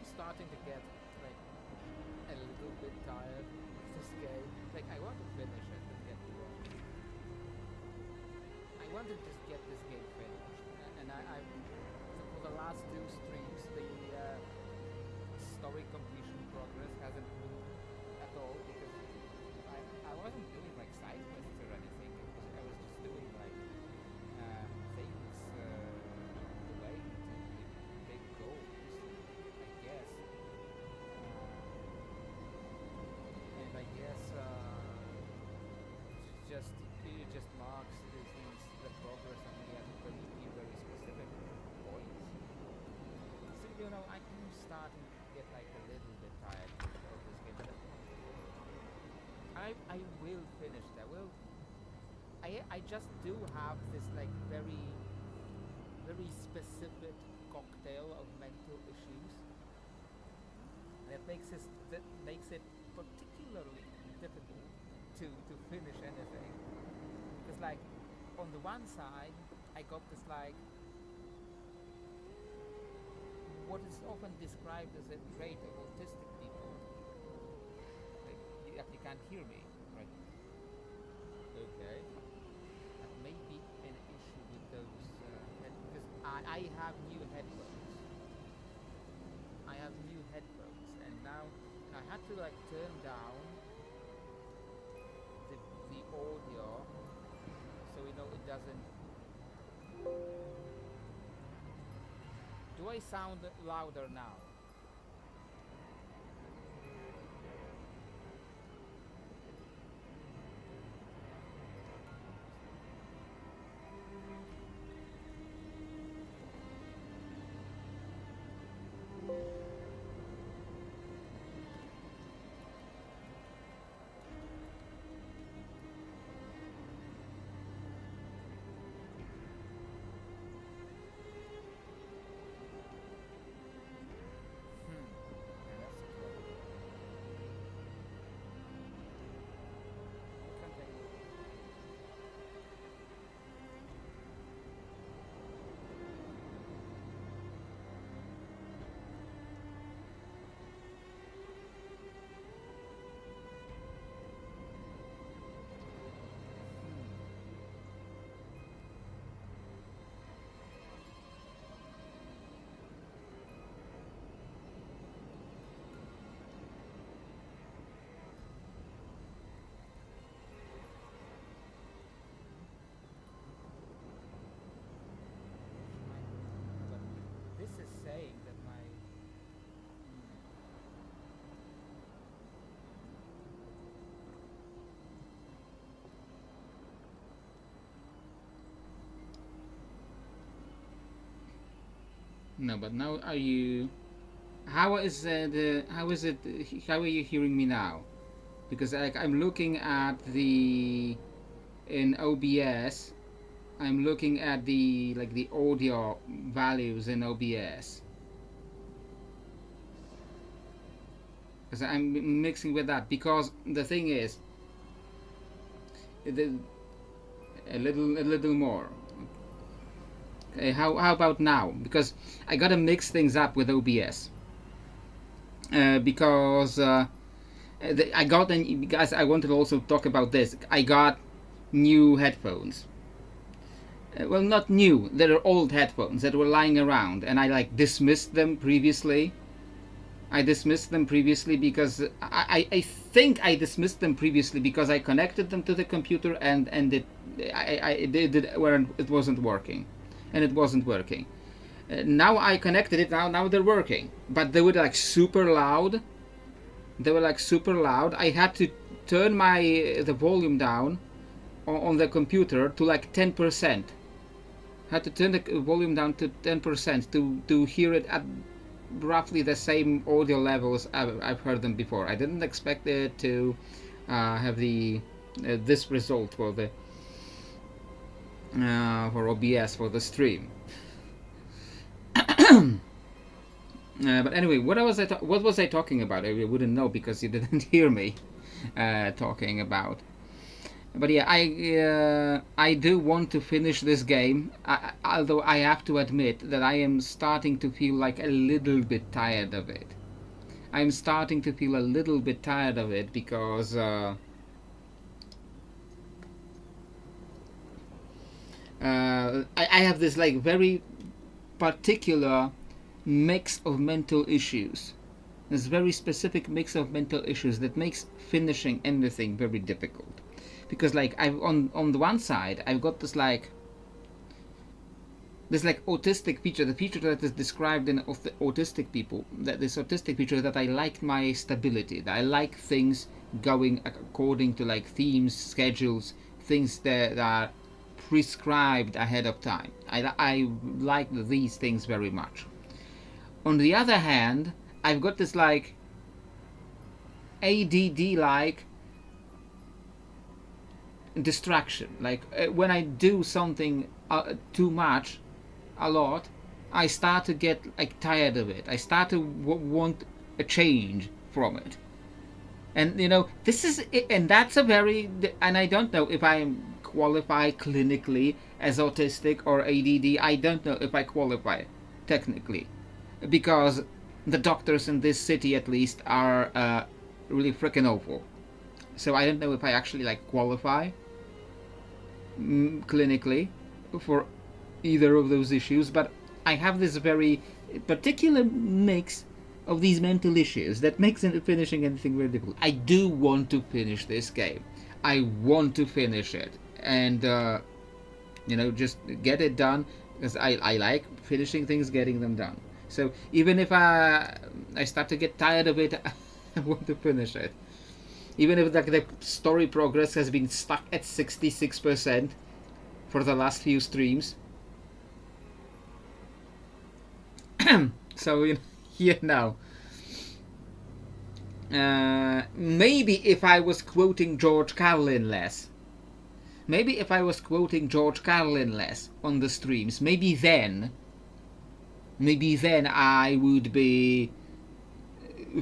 starting to get like a little bit tired of this game. Like I want to finish it, don't get me wrong. I want to just get this game finished, and I so for the last two streams, the story completion progress hasn't moved at all because I wasn't doing like side quests or anything. I was just doing like things related to the big goals, I guess. And I guess just it just marks these the progress and we have to be very specific points. So you know I'm starting to get like a little bit tired of this game. But I will finish that. I just do have this like very specific cocktail of mental issues that makes it particularly difficult to finish anything. Because like on the one side I got this like what is often described as a trait of autistic people. Like you can't hear me, right? Okay. That may be an issue with those because I have new headphones. I have new headphones, and now I had to like turn down the audio so you know it doesn't. Do I sound louder now? Yeah, that's the problem. Can't I? But this is saying that my no, but now are you? How is the? How is it? How are you hearing me now? Because like I'm looking at the in OBS. I'm looking at the like the audio values in OBS because I'm mixing with that because the thing is the, a little more. Okay, how about now? Because I gotta mix things up with OBS because I got guys. I wanted to also talk about this. I got new headphones. Well, not new. They're old headphones that were lying around, and I like dismissed them previously. I dismissed them previously because I think I dismissed them previously because I connected them to the computer and it did where it wasn't working, and it wasn't working. Now I connected it. Now they're working, but they were like super loud. They were like super loud. I had to turn the volume down on the computer to like 10%. Had to turn the volume down to 10% to hear it at roughly the same audio levels I've heard them before. I didn't expect it to have the this result for the for OBS for the stream. But anyway, what was I talking about? I wouldn't know because you didn't hear me talking about. But yeah, I do want to finish this game, although I have to admit that I am starting to feel like a little bit tired of it. I'm starting to feel a little bit tired of it because I have this like very particular mix of mental issues. This very specific mix of mental issues that makes finishing anything very difficult. Because like I've on the one side I've got this like autistic feature, the feature that is described in autistic people, that this autistic feature that I like my stability, that I like things going according to like themes, schedules, things that are prescribed ahead of time. I like these things very much. On the other hand, I've got this like ADD like distraction. Like when I do something too much, a lot, I start to get like tired of it. I start to want a change from it. And you know, this is and that's a very, and I don't know if I qualify clinically as autistic or ADD. I don't know if I qualify technically, because the doctors in this city at least are really freaking awful. So I don't know if I actually like qualify clinically for either of those issues, but I have this very particular mix of these mental issues that makes finishing anything very difficult. I do want to finish this game. I want to finish it, and you know, just get it done, because I like finishing things, getting them done. So even if I start to get tired of it, I want to finish it. Even if the story progress has been stuck at 66% for the last few streams. So you know, maybe if I was quoting George Carlin less, on the streams, maybe then I would be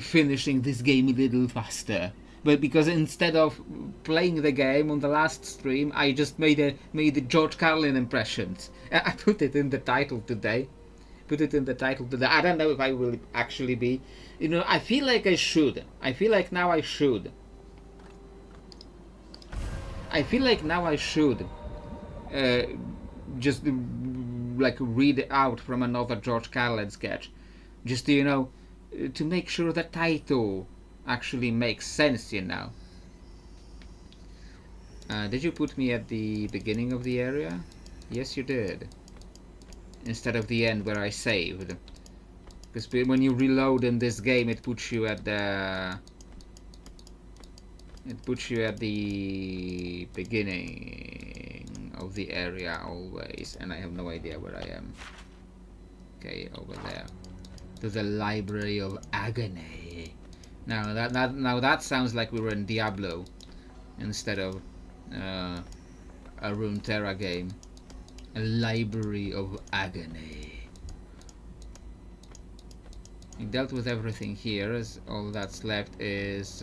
finishing this game a little faster. But because instead of playing the game on the last stream, I just made the George Carlin impressions. I put it in the title today. I don't know if I will actually be. You know, I feel like I should. I feel like now I should. Just like read out from another George Carlin sketch. Just, you know, to make sure the title actually makes sense, you know. Did you put me at the beginning of the area? Yes, you did. Instead of the end where I saved. Because when you reload in this game, it puts you at the beginning of the area always, and I have no idea where I am. Okay, over there. To the Library of Agony. Now that sounds like we were in Diablo instead of a Runeterra game. A Library of Agony. We dealt with everything here, as all that's left is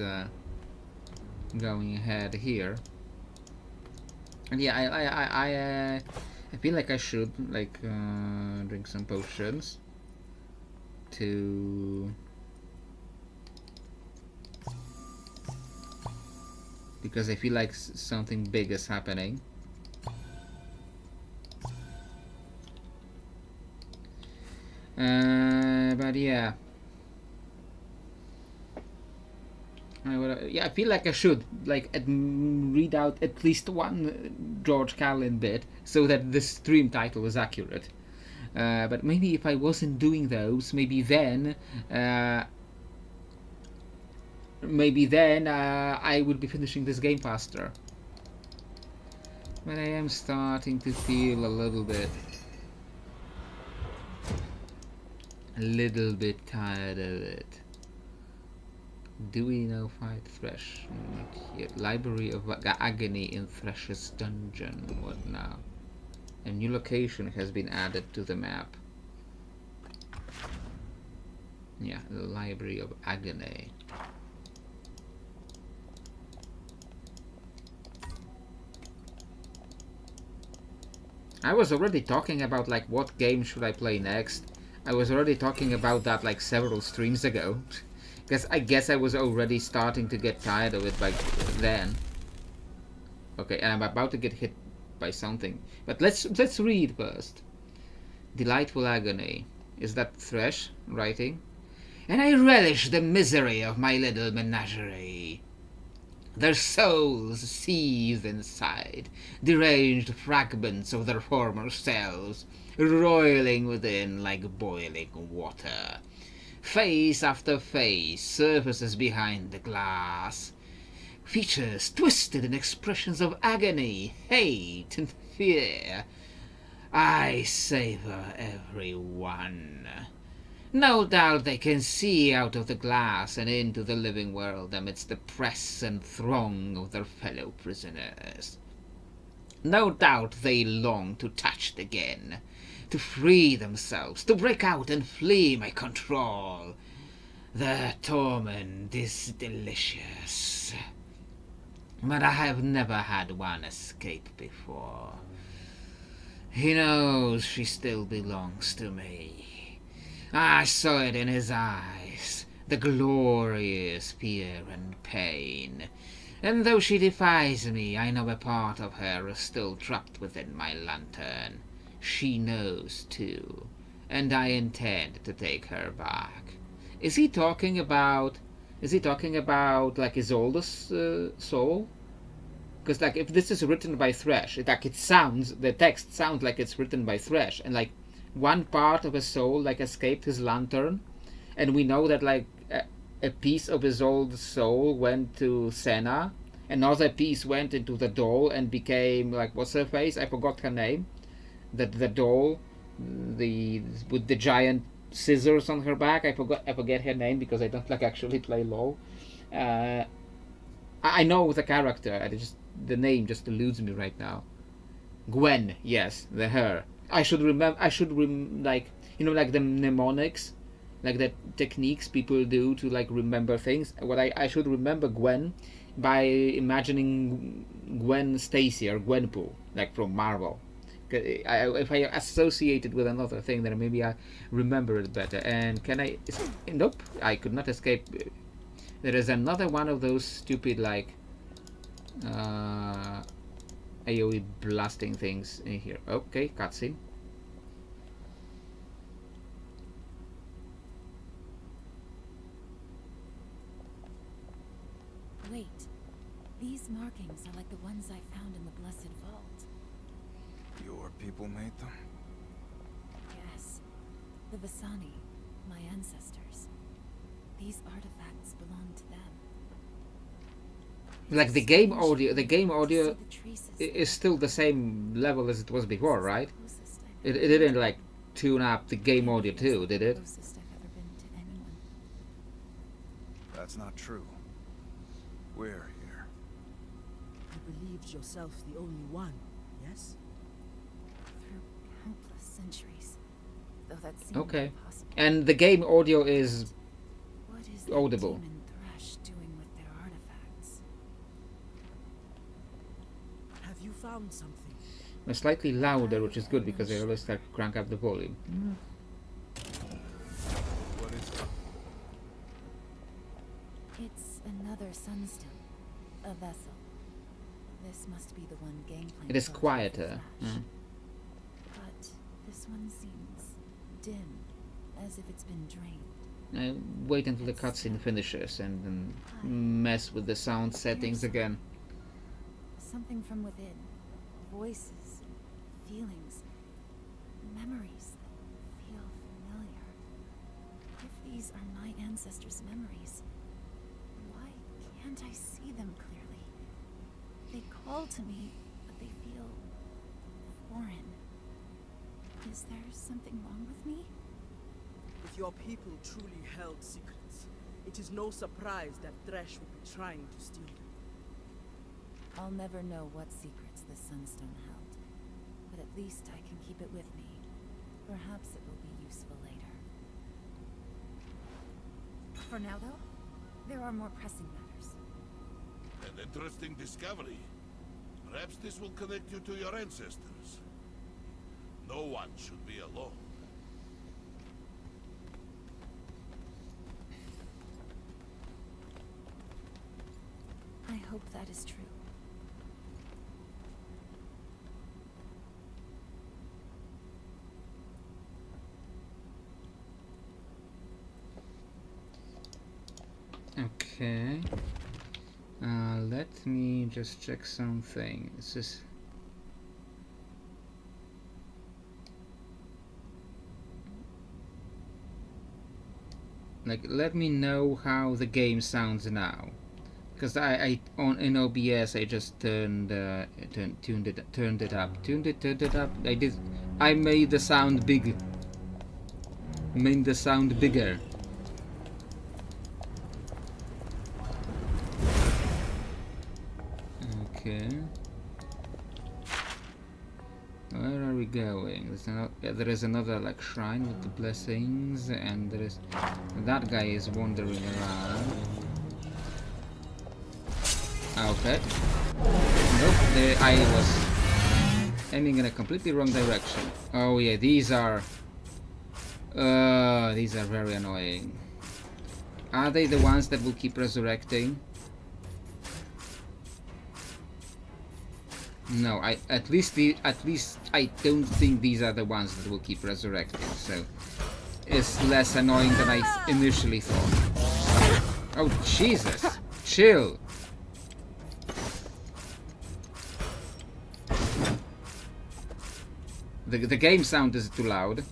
going ahead here. And yeah, I feel like I should like drink some potions to, because I feel like something big is happening. But yeah, I feel like I should like read out at least one George Carlin bit so that the stream title is accurate. But maybe if I wasn't doing those, maybe then I would be finishing this game faster. But I am starting to feel a little bit tired of it. Do we now fight Thresh? Not yet. Library of Agony in Thresh's dungeon. What now? A new location has been added to the map. Yeah, the Library of Agony. I was already talking about like what game should I play next. I was already talking about that like several streams ago. Because I guess I was already starting to get tired of it by then. Okay, and I'm about to get hit by something. But let's read first. Delightful agony. Is that Thresh writing? And I relish the misery of my little menagerie. Their souls seethe inside, deranged fragments of their former selves, roiling within like boiling water. Face after face surfaces behind the glass. Features twisted in expressions of agony, hate, and fear. I savor every one. No doubt they can see out of the glass and into the living world amidst the press and throng of their fellow prisoners. No doubt they long to touch it again, to free themselves, to break out and flee my control. Their torment is delicious. But I have never had one escape before. He knows she still belongs to me. I saw it in his eyes, the glorious fear and pain. And though she defies me, I know a part of her is still trapped within my lantern. She knows too, and I intend to take her back. Is he talking about like his oldest soul? Because like if this is written by Thresh, the text sounds like it's written by Thresh, and like one part of his soul like escaped his lantern, and we know that like a piece of his old soul went to Senna, another piece went into the doll and became like, what's her face? I forgot her name. The doll, with the giant scissors on her back. I forget her name because I don't like actually play LOL. I know the character. The name just eludes me right now. Gwen, yes, her. I should like, you know, like the mnemonics, like the techniques people do to like remember things. I should remember Gwen by imagining Gwen Stacy or Gwenpool, like from Marvel. If I associate it with another thing, then maybe I remember it better. And nope, I could not escape. There is another one of those stupid like AoE blasting things in here. Okay, cutscene. Wait, these markings are like the ones I found in the Blessed Vault. Your people made them? Yes, the Vasani, my ancestors. These artifacts belong to them. Like the game audio is still the same level as it was before, right? It didn't like tune up the game audio too, did it? That's not true. We're here. You believed yourself the only one, yes? Through countless centuries, though that seemed okay. impossible. And the game audio is what is audible. Demon Thresh doing with their artifacts? Have you found something? It's slightly louder, which is good because I always start to crank up the volume. What is it? It's another sunstone, a vessel. This must be the one Gangplank. It is built quieter. with Thresh. But this one seems dim, as if it's been drained. Wait until the cutscene finishes and then mess with the sound settings again. Something from within. Voices, feelings, memories that feel familiar. If these are my ancestors' memories, why can't I see them clearly? They call to me, but they feel foreign. Is there something wrong with me? If your people truly held secrets, it is no surprise that Thresh would be trying to steal them. I'll never know what secrets this sunstone held, but at least I can keep it with me. Perhaps it will be useful later. For now, though, there are more pressing matters. An interesting discovery. Perhaps this will connect you to your ancestors. No one should be alone. hope that is true. Okay. Let me just check something. This is like, let me know how the game sounds now, because I on in OBS I just tuned it up. I made the sound big. Made the sound bigger. Okay. Where are we going? There is another like shrine with the blessings, and that guy is wandering around. Okay. Nope, I was aiming in a completely wrong direction. Oh yeah, these are very annoying. Are they the ones that will keep resurrecting? No, at least I don't think these are the ones that will keep resurrecting. So it's less annoying than I initially thought. Oh Jesus! Chill. The game sound is too loud.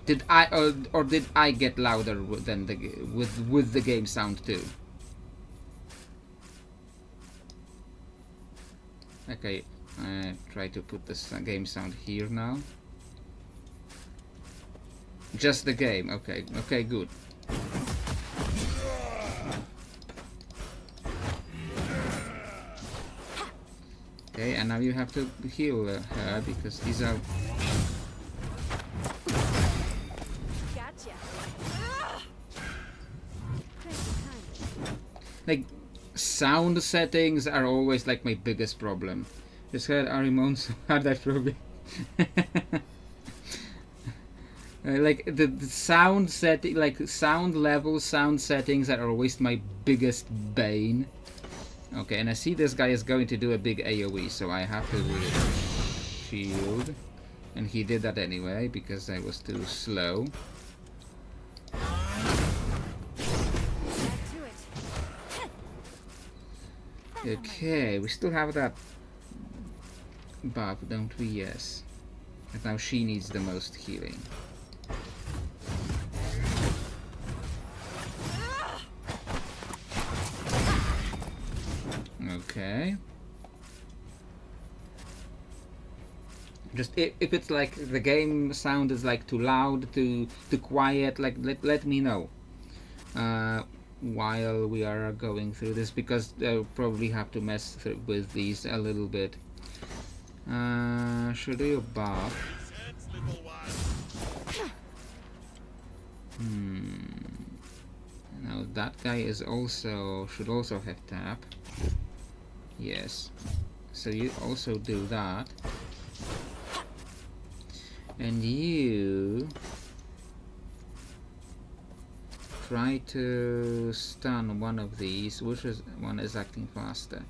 Did I or did I get louder than with the game sound too? Okay, try to put this game sound here now. Just the game. Okay, okay, good. Okay, and now you have to heal her because these are. Gotcha. Like, sound settings are always like my biggest problem. Just had Arimon so hard I probably like the sound setting, like sound level, sound settings are always my biggest bane. Okay, and I see this guy is going to do a big AoE, so I have to shield, and he did that anyway because I was too slow. Okay, we still have that buff, don't we? Yes. And now she needs the most healing. Okay. Just if it's like the game sound is like too loud, too quiet, like let me know. While we are going through this, because I'll probably have to mess with these a little bit. Should do a buff. Now that guy is should also have tap. Yes. So you also do that. And you try to stun one of these, one is acting faster.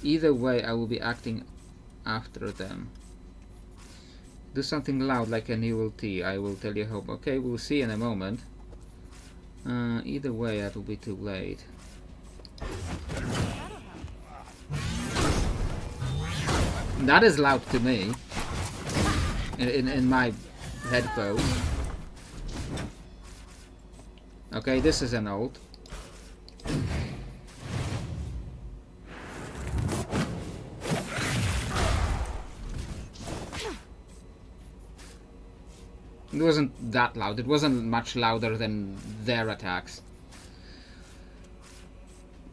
Either way, I will be acting after them. Do something loud like an evil T. I will tell you how. Okay, we'll see in a moment. Either way, that will be too late. That is loud to me. In my headphones. Okay, this is an ult. It wasn't that loud. It wasn't much louder than their attacks.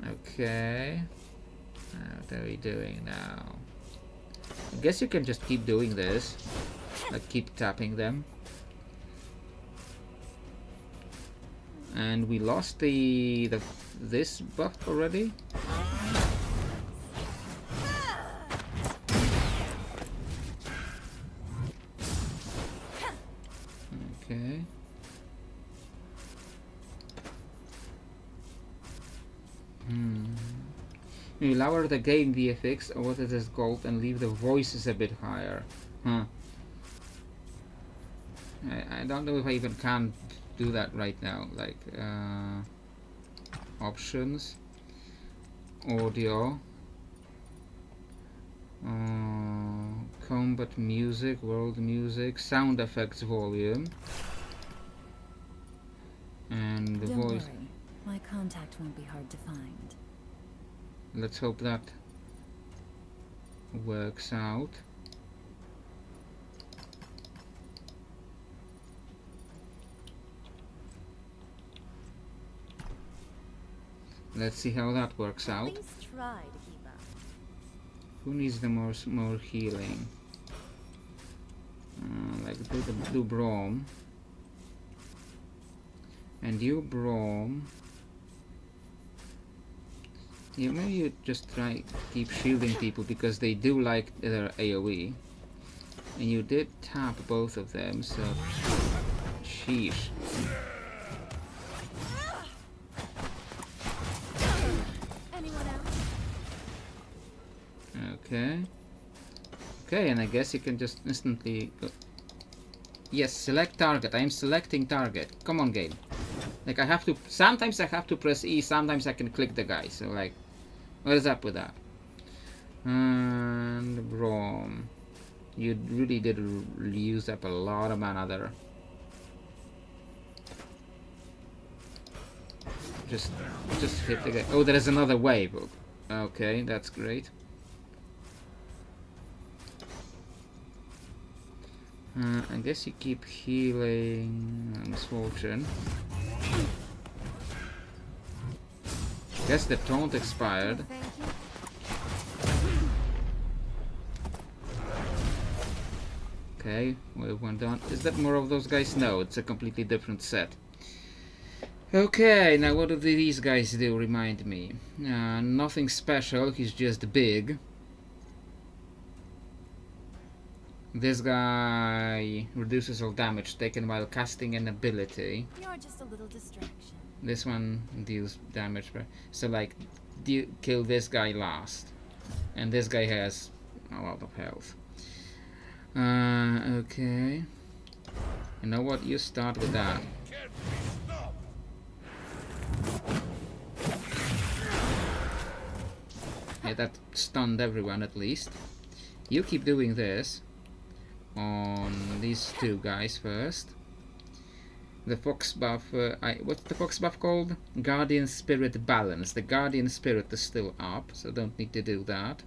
Okay. What are we doing now? I guess you can just keep doing this. Like, keep tapping them. And we lost this buff already. Okay. You lower the game VFX or what it is called and leave the voices a bit higher. Huh. I don't know if I even can do that right now. Like options, audio, combat music, world music, sound effects volume, and the Don't voice. worry. My contact won't be hard to find. Let's hope that works out. Let's see how that works out. At least try to keep up. Who needs the more healing? Like do Brom. And you Brom. Yeah, maybe you just try keep shielding people because they do like their AoE. And you did tap both of them, so sheesh. Anyone else? Okay. Okay, and I guess you can just instantly go. Yes, select target. I am selecting target. Come on, game. Like I have to. Sometimes I have to press E. Sometimes I can click the guy. So like, what is up with that? And Brom, you really did use up a lot of mana there. Just hit the guy. Oh, there is another wave. Okay, that's great. I guess you keep healing Misfortune. Guess the taunt expired. Thank you. Okay, wave one down. Is that more of those guys? No, it's a completely different set. Okay, now what do these guys do? Remind me. Nothing special, he's just big. This guy reduces all damage taken while casting an ability. You're just a little distraction. This one deals damage. So like, kill this guy last. And this guy has a lot of health. Okay. You know what? You start with that. Yeah, that stunned everyone at least. You keep doing this on these two guys first. The fox buff, what's the fox buff called? Guardian Spirit Balance. The Guardian Spirit is still up, so don't need to do that.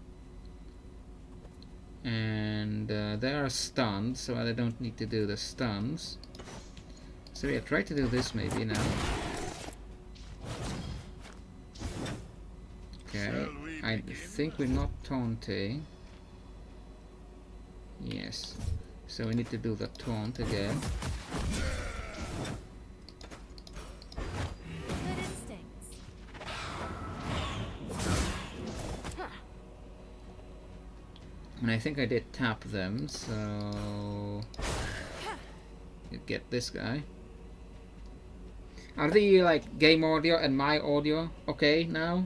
And they are stunned, so I don't need to do the stuns. So yeah, try to do this maybe now. Okay, I think we're not taunting. Yes, so we need to do the taunt again. Good instincts. And I think I did tap them, so you get this guy. Are the like game audio and my audio okay now?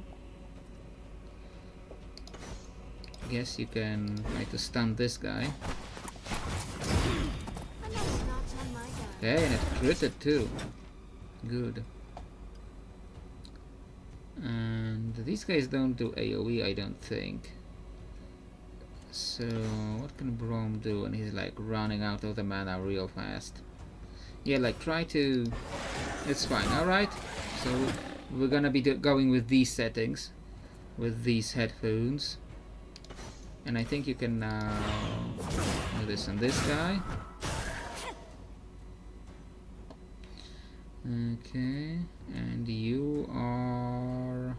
Guess you can try to stun this guy. Another notch on my gun. Okay, and it critted too. Good. And these guys don't do AoE, I don't think. So what can Brom do when he's like running out of the mana real fast? Yeah, like try to. It's fine. All right. So we're gonna be going with these settings, with these headphones. And I think you can now do this on this guy. Okay, and you are...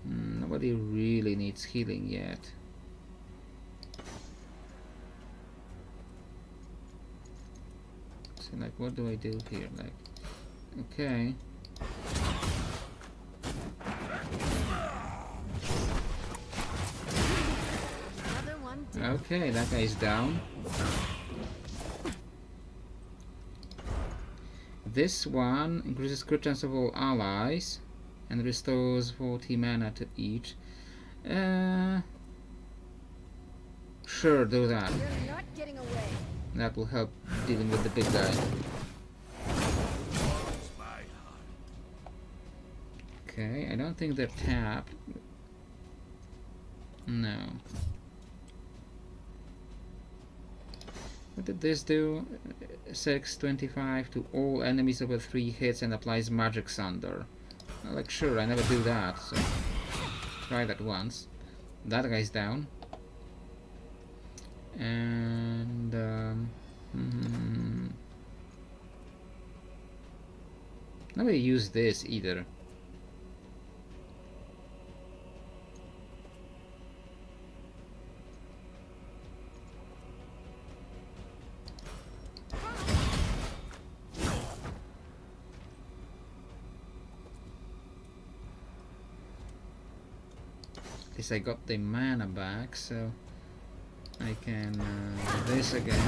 nobody really needs healing yet. So like, what do I do here? Like, okay. Okay, that guy's down. This one increases crit chance of all allies and restores 40 mana to each. Sure, do that. You're not getting away. That will help dealing with the big guy. It's my heart. Okay, I don't think they're tapped. No. What did this do? 625 to all enemies over 3 hits and applies magic thunder. Like, sure, I never do that, so try that once. That guy's down. And nobody use this either. At least I got the mana back, so I can do this again.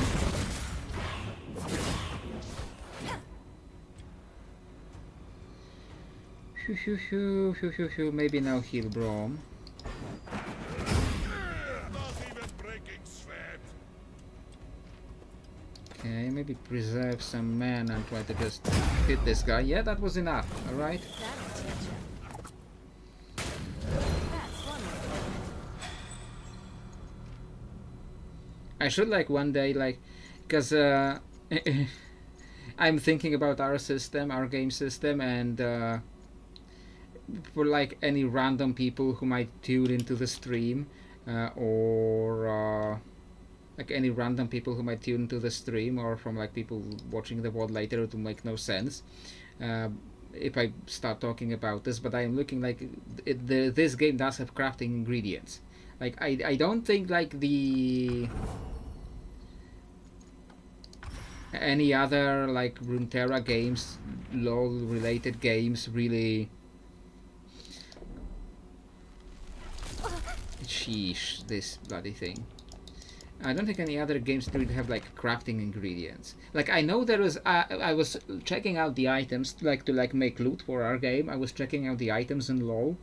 Maybe now heal Brom. Not even breaking sweat. Okay, maybe preserve some mana and try to just hit this guy. Yeah, that was enough. Alright. That'll teach you. That's one way. I should like one day like, because I'm thinking about our system, our game system, and for like any random people who might tune into the stream, or like any random people who might tune into the stream, or from like people watching the VOD later, it will make no sense if I start talking about this. But I'm looking like this game does have crafting ingredients. Like I don't think like the any other like Runeterra games, LoL related games really. Sheesh, this bloody thing. I don't think any other games really have like crafting ingredients. Like I know there was, I was checking out the items like to like make loot for our game. I was checking out the items in LoL,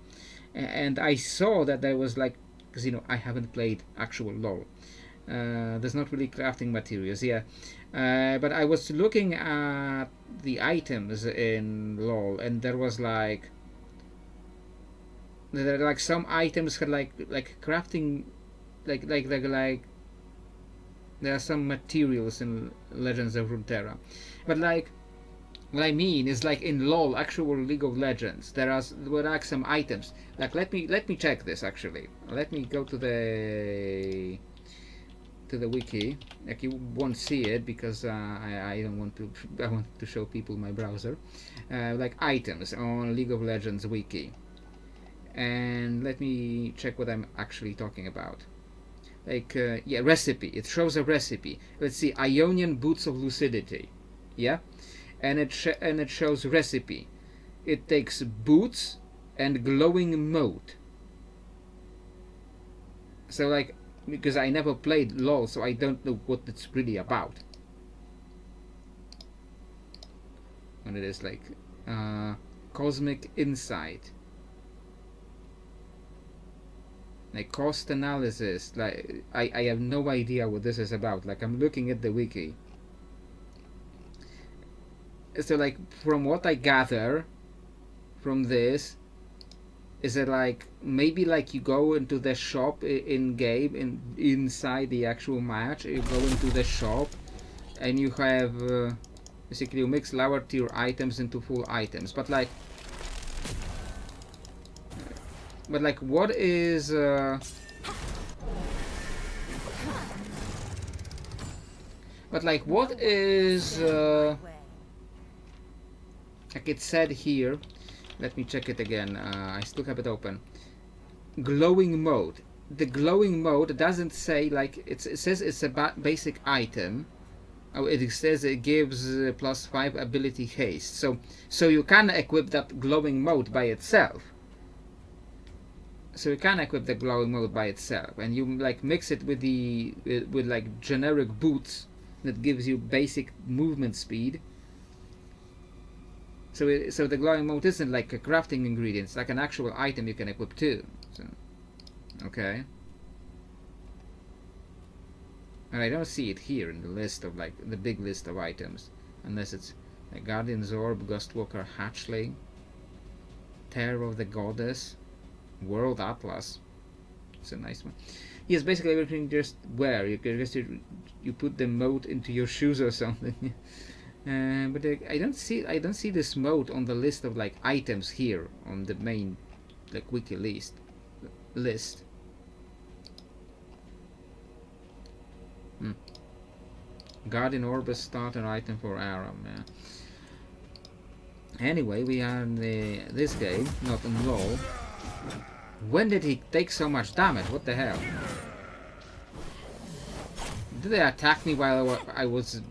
and I saw that there was like, because you know I haven't played actual LoL. There's not really crafting materials, yeah. But I was looking at the items in LoL, and there was like, there like some items had like crafting, like there are some materials in Legends of Runeterra, but like what I mean is like in LoL, actual League of Legends, there were like some items. Like let me check this actually. Let me go to the wiki. Like you won't see it because I don't want to. I want to show people my browser. Like items on League of Legends wiki. And let me check what I'm actually talking about. Like yeah, recipe. It shows a recipe. Let's see, Ionian Boots of Lucidity. Yeah, and it shows recipe. It takes boots and glowing mote. So like, because I never played LoL, so I don't know what it's really about. And it is like Cosmic Insight. Like cost analysis, like I have no idea what this is about. Like I'm looking at the wiki. So like from what I gather from this is that like maybe like you go into the shop in game inside the actual match, you go into the shop and you have basically you mix lower tier items into full items, but like what is but like what is like it said here, let me check it again, I still have it open. Glowing mode. The glowing mode doesn't say like it says it's a basic item. Oh, it says it gives +5 ability haste, so you can equip that glowing mode by itself. So you can equip the glowing mode by itself, and you like mix it with the with like generic boots that gives you basic movement speed. So the glowing mote isn't like a crafting ingredient, it's like an actual item you can equip too. So, okay. And I don't see it here in the list of like the big list of items, unless it's a Guardian's Orb, Ghostwalker Hatchling, Terror of the Goddess, World Atlas. It's a nice one. Yes, basically everything just where you can just you put the mote into your shoes or something. But I don't see this mote on the list of like items here on the main like wiki list. Guardian Orb is starter item for Aram. Yeah. Anyway, we are in this game, not in LoL. When did he take so much damage? What the hell? Did they attack me while I was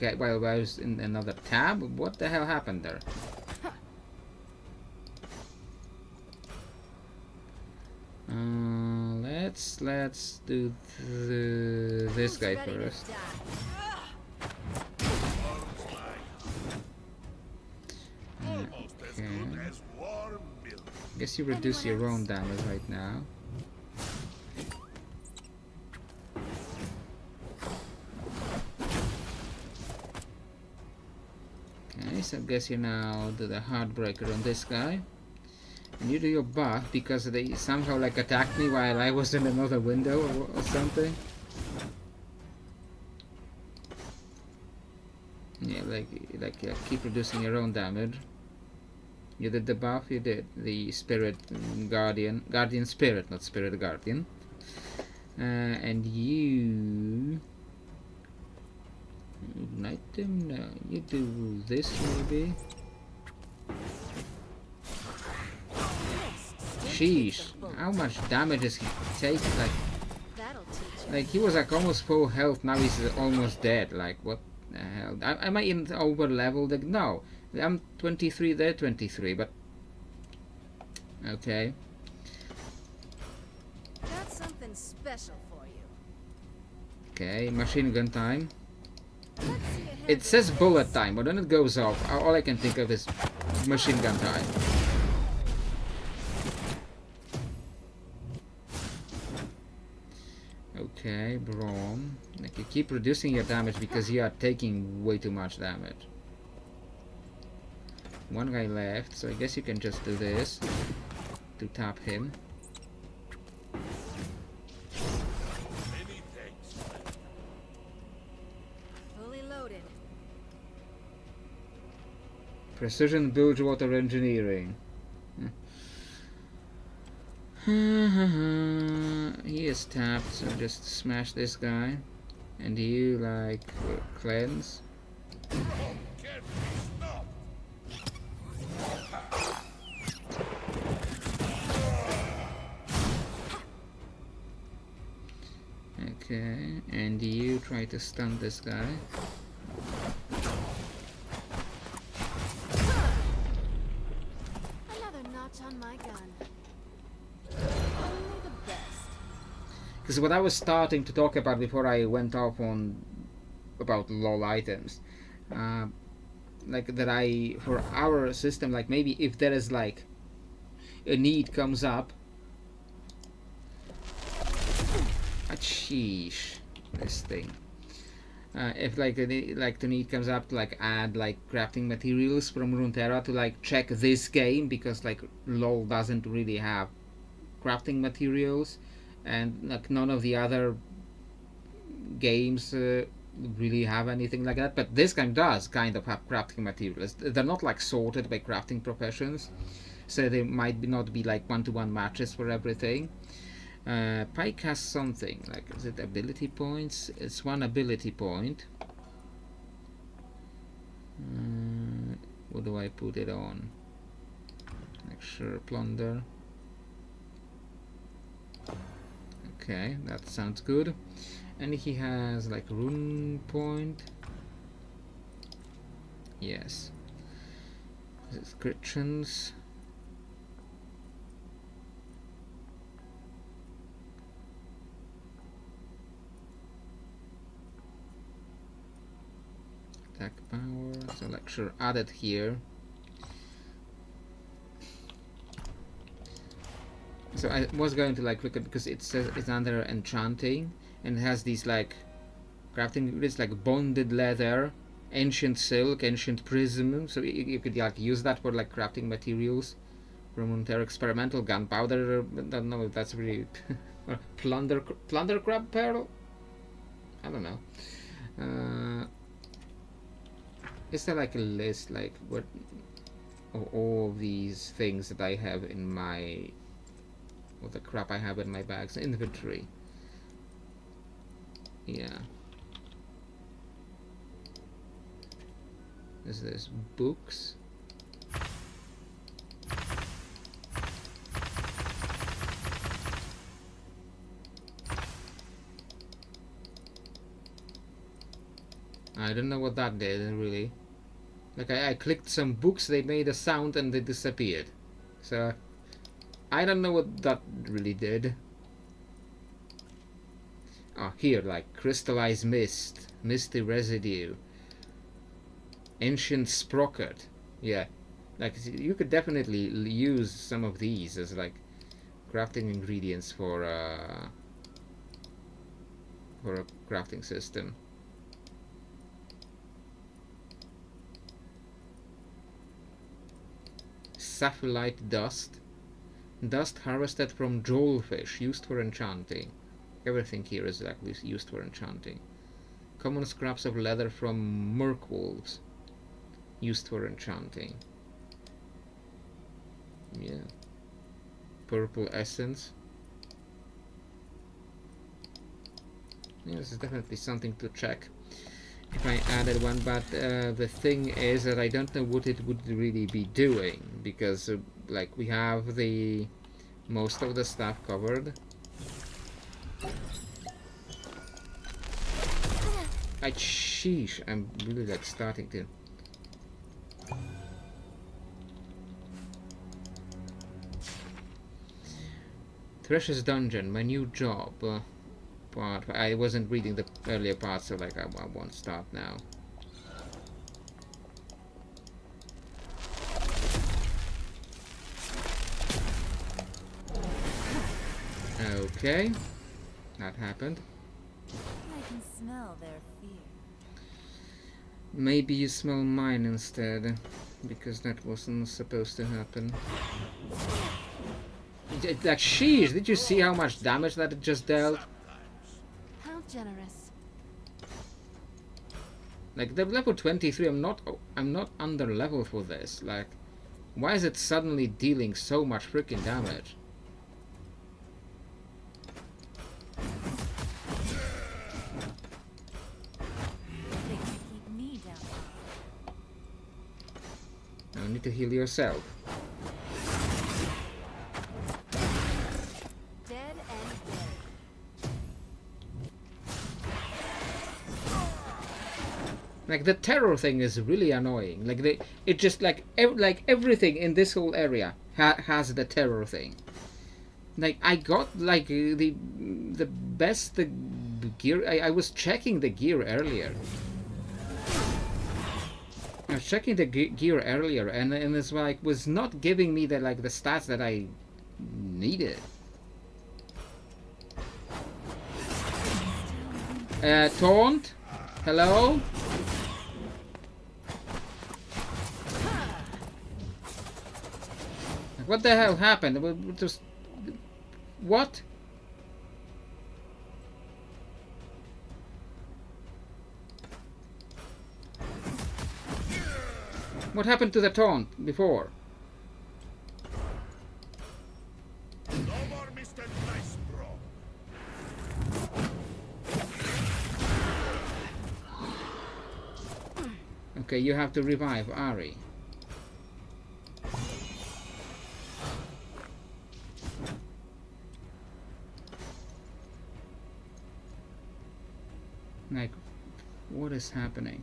while I was in another tab? What the hell happened there? Let's do this guy first. Almost as good as warm milk. Guess you reduce your own damage right now. Okay, so I guess you now do the Heartbreaker on this guy. And you do your buff because they somehow like attacked me while I was in another window or something. Yeah, keep reducing your own damage. You did the buff, you did the Spirit Guardian Spirit, not Spirit Guardian. And you ignite them? No, you do this maybe. Sheesh, how much damage is he taking? That'll teach you. Like he was like almost full health, now he's almost dead. Like what the hell? Am I in over leveled? No, I'm 23, they're 23, but okay. Got something special for you. Okay, machine gun time. Let's see a It says bullet time, but when it goes off, all I can think of is machine gun time. Okay, Braum. Like you keep reducing your damage because you are taking way too much damage. One guy left, so I guess you can just do this to tap him. Many thanks, friend. fully loaded. Precision Bilgewater Engineering. He is tapped, so just smash this guy. And you like cleanse. Can't be stopped. Okay, and you try to stun this guy. Another notch on my gun. Only the best. Because what I was starting to talk about before I went off on about LOL items, like that for our system, like maybe if there is like a need comes up, sheesh, this thing. If like the need comes up to like add like crafting materials from Runeterra to like check this game, because like LOL doesn't really have crafting materials, and like none of the other games really have anything like that, but this game does kind of have crafting materials. They're not like sorted by crafting professions, so they might not be like one-to-one matches for everything. Pike has something like, is it ability points? It's one ability point. What do I put it on? Like sure, plunder. Okay, that sounds good. And he has like rune point. Yes. Descriptions. Attack power. So like sure, add it here. So I was going to like look at, because it says it's under enchanting and it has these like crafting ingredients like bonded leather, ancient silk, ancient prism. So you could like use that for like crafting materials. Remonter experimental gunpowder. I don't know if that's really plunder crab pearl. I don't know. Is there like a list like what of all these things that I have in my, or the crap I have in my bags inventory? Yeah. Is this books? I don't know what that did really. Like I clicked some books, they made a sound and they disappeared. So I don't know what that really did. Oh, here, like crystallized mist, misty residue, ancient sprocket. Yeah, like you could definitely use some of these as like crafting ingredients for a crafting system. Sapphirite dust, dust harvested from jewelfish, used for enchanting. Everything here is actually used for enchanting. Common scraps of leather from merkwolves, used for enchanting. Yeah. Purple essence. Yeah, this is definitely something to check if I added one, but the thing is that I don't know what it would really be doing, because like we have the most of the stuff covered. Sheesh, I'm really like starting to. Thresh's Dungeon, my new job. Part. I wasn't reading the earlier part, so like I won't start now. Okay, that happened. I can smell their fear. Maybe you smell mine instead, because that wasn't supposed to happen. Like, sheesh, did you see how much damage that it just dealt? How generous. Like the level 23, I'm not under level for this. Like, why is it suddenly dealing so much freaking damage? They can keep me down. Now you need to heal yourself. Dead and buried. Like the terror thing is really annoying. Like it just like everything in this whole area has the terror thing. Like I got like the best the gear. I was checking the gear earlier. I was checking the gear earlier, and it's like was not giving me the like the stats that I needed. Taunt, hello. What the hell happened? Just what? What happened to the taunt before? No more Mr. Nice Bro. Okay, you have to revive Ari. Like, what is happening?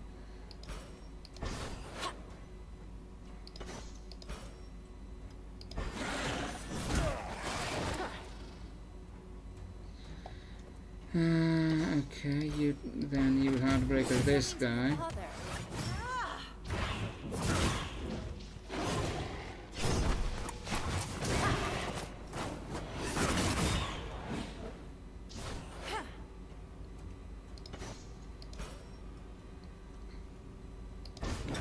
Okay, you heartbreaker this guy. Mother.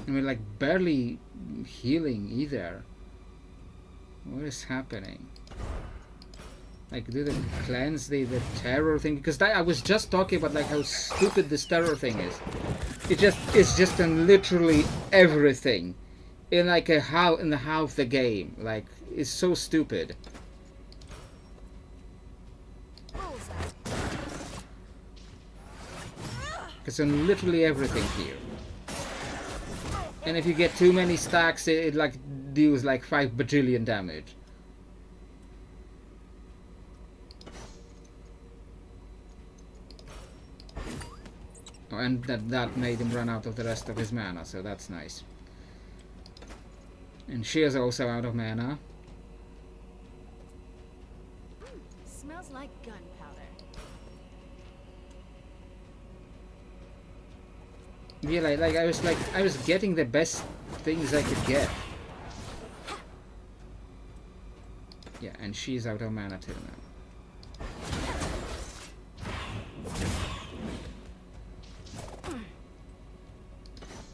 I mean, like, barely healing either. What is happening? Like, do they cleanse the terror thing? Because I was just talking about like how stupid this terror thing is. It's just in literally everything. In like in the how of the game. Like, it's so stupid. It's in literally everything here. And if you get too many stacks, it like deals like 5 bajillion damage. Oh, and that made him run out of the rest of his mana, so that's nice. And she is also out of mana. Smells like gunpowder. Yeah, I was getting the best things I could get. Yeah, and she's out of mana too now.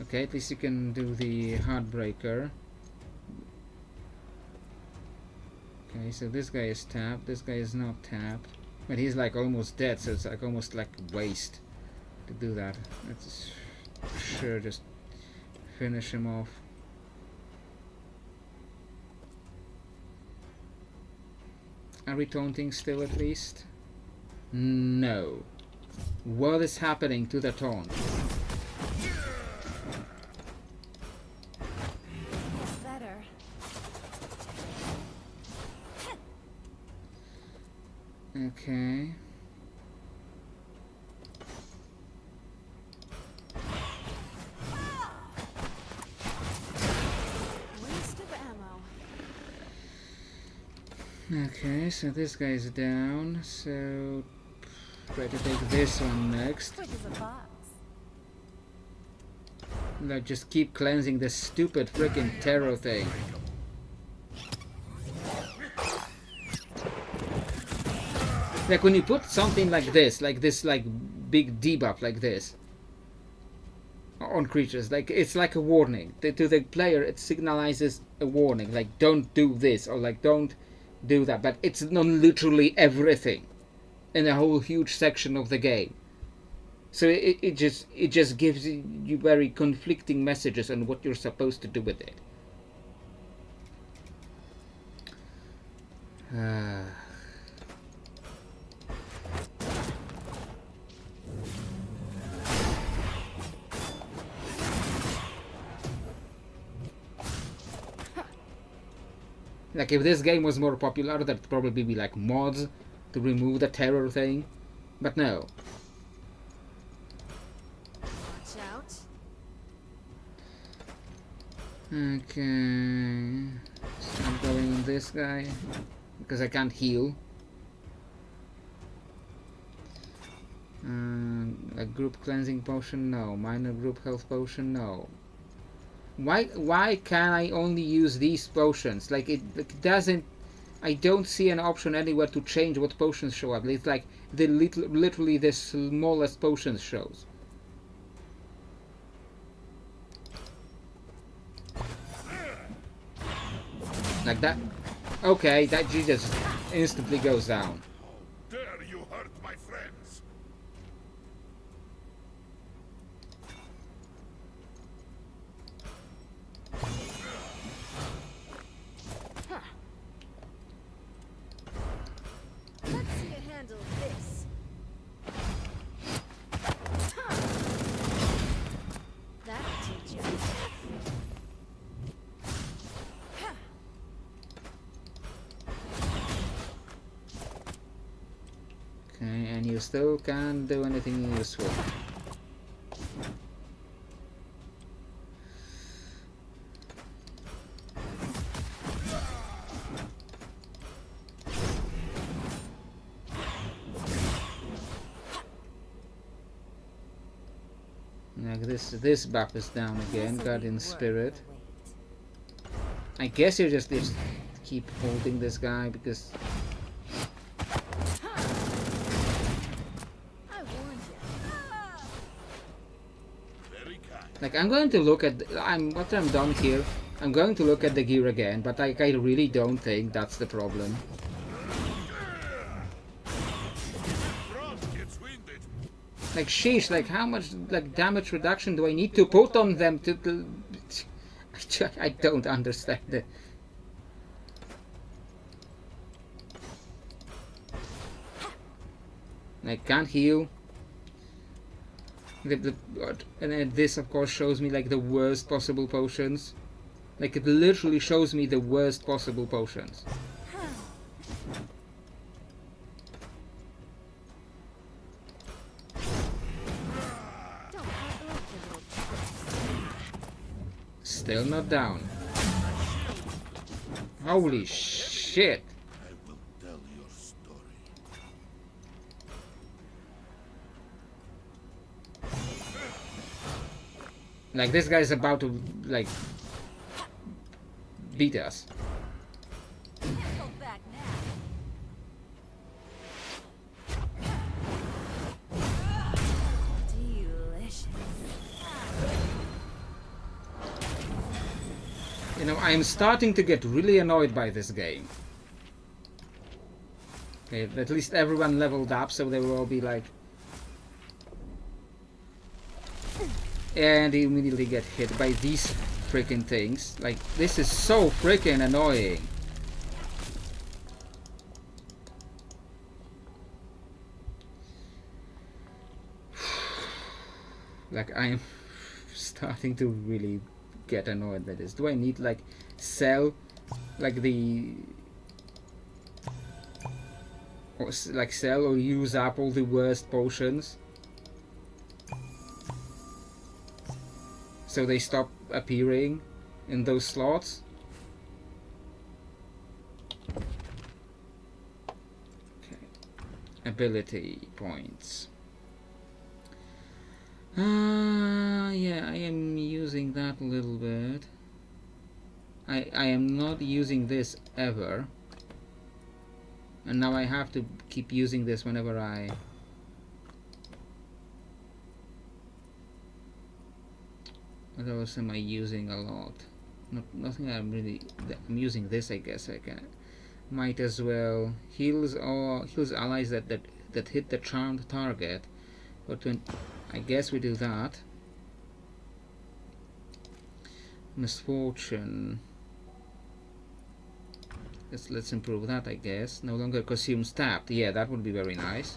Okay, at least you can do the Heartbreaker. Okay, so this guy is tapped, this guy is not tapped. But he's like almost dead, so it's like almost like waste to do that. Let's sure just finish him off. Are we taunting still at least? No. What is happening to the taunt? Better. Okay. Waste of ammo. Okay, so this guy's down, so try to take this one next. Quick as a fox. Like, just keep cleansing this stupid freaking terror thing. Like when you put something like this like big debuff like this on creatures, like it's like a warning. To the player it signalizes a warning, like don't do this or like don't do that, but it's not literally everything in a whole huge section of the game. So it just gives you very conflicting messages on what you're supposed to do with it. Like if this game was more popular, there'd probably be like mods to remove the terror thing, but no. Watch out. Okay, so I'm going on this guy because I can't heal. A group cleansing potion, no. Minor group health potion, no. Why can I only use these potions? Like it doesn't. I don't see an option anywhere to change what potions show up. It's like the literally the smallest potions shows. Like that. Okay, that G just instantly goes down. Dare you hurt my friends? Let's see you handle this. That'll teach you. Okay, and you still can't do anything useful. Like this buff is down again, This'll be Guardian worth Spirit. the wait. I guess you just keep holding this guy because I warned you. Very kind. Like, I'm going to look at... After I'm done here, I'm going to look at the gear again, but like, I really don't think that's the problem. Frost gets winded. Like, sheesh, like, how much, like, damage reduction do I need to put on them to I don't understand it. I can't heal. And then this, of course, shows me, like, the worst possible potions. Like, it literally shows me the worst possible potions. Don't hurt the little Still not down. Holy shit! I will tell your story. Like, this guy's about to, like, beat us. Can't go back now. Delicious. You know, I am starting to get really annoyed by this game. Okay, at least everyone leveled up, so they will all be like... And they immediately get hit by these freaking things. Like, this is so freaking annoying. Like, I am starting to really get annoyed by this. Do I need, like, sell, like, the... Or, like, sell or use up all the worst potions? So they stop appearing in those slots? Okay. Ability points. Yeah, I am using that a little bit. I am not using this ever. And now I have to keep using this whenever I... What else am I using a lot? Nothing I'm really... I'm using this, I guess I can... Might as well... Heals allies that hit the charmed target. But when... I guess we do that. Misfortune. Let's improve that, I guess. No longer consumes tapped. Yeah, that would be very nice.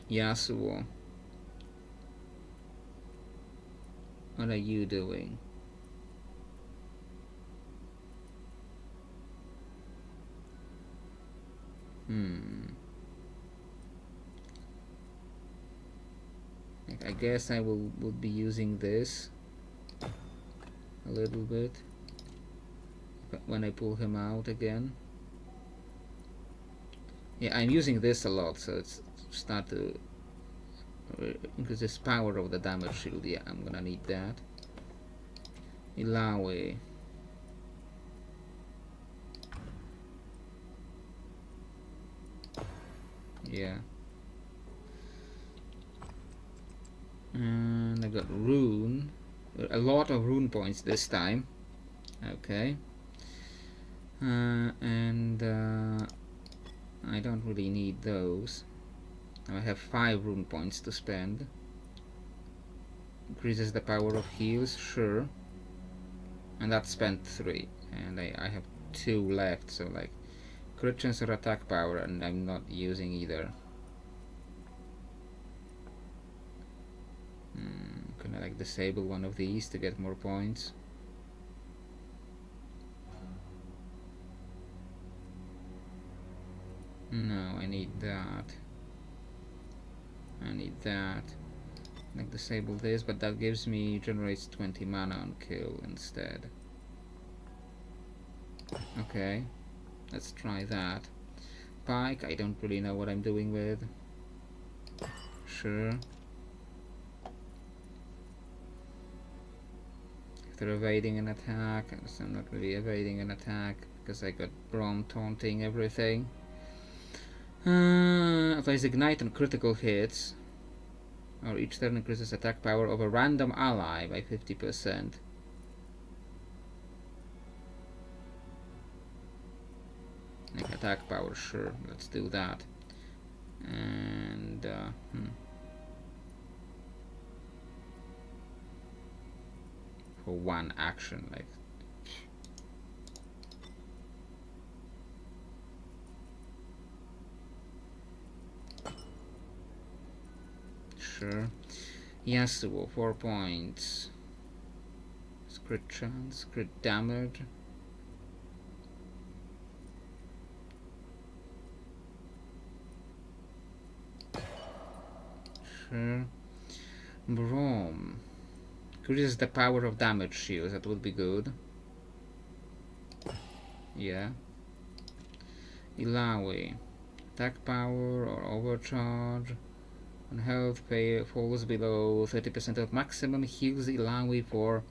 Yasuo. What are you doing? I guess I will be using this a little bit when I pull him out again. Yeah, I'm using this a lot, so it's start to increase this power of the damage shield. Yeah, I'm gonna need that. Ilawe. Yeah. And I got rune. A lot of rune points this time. Okay. And I don't really need those. I have 5 rune points to spend. Increases the power of heals, sure. And that spent 3. And I have 2 left, so like crit chance or attack power, and I'm not using either. Can I like disable one of these to get more points? No, I need that. I need that. Like disable this, but that gives me generates 20 mana on kill instead. Okay, let's try that. Pike, I don't really know what I'm doing with. Sure. If they're evading an attack, so I'm not really evading an attack because I got Brom taunting everything. Applies ignite on critical hits, or each turn increases attack power of a random ally by 50%. Like attack power, sure, let's do that. And for one action, like sure. Yasuo, 4 points. Crit chance, crit damage. Sure. Braum. Increases the power of damage shields, that would be good. Yeah. Ilawi. Attack power or overcharge. On health pay falls below 30% of maximum, heals Ilawi for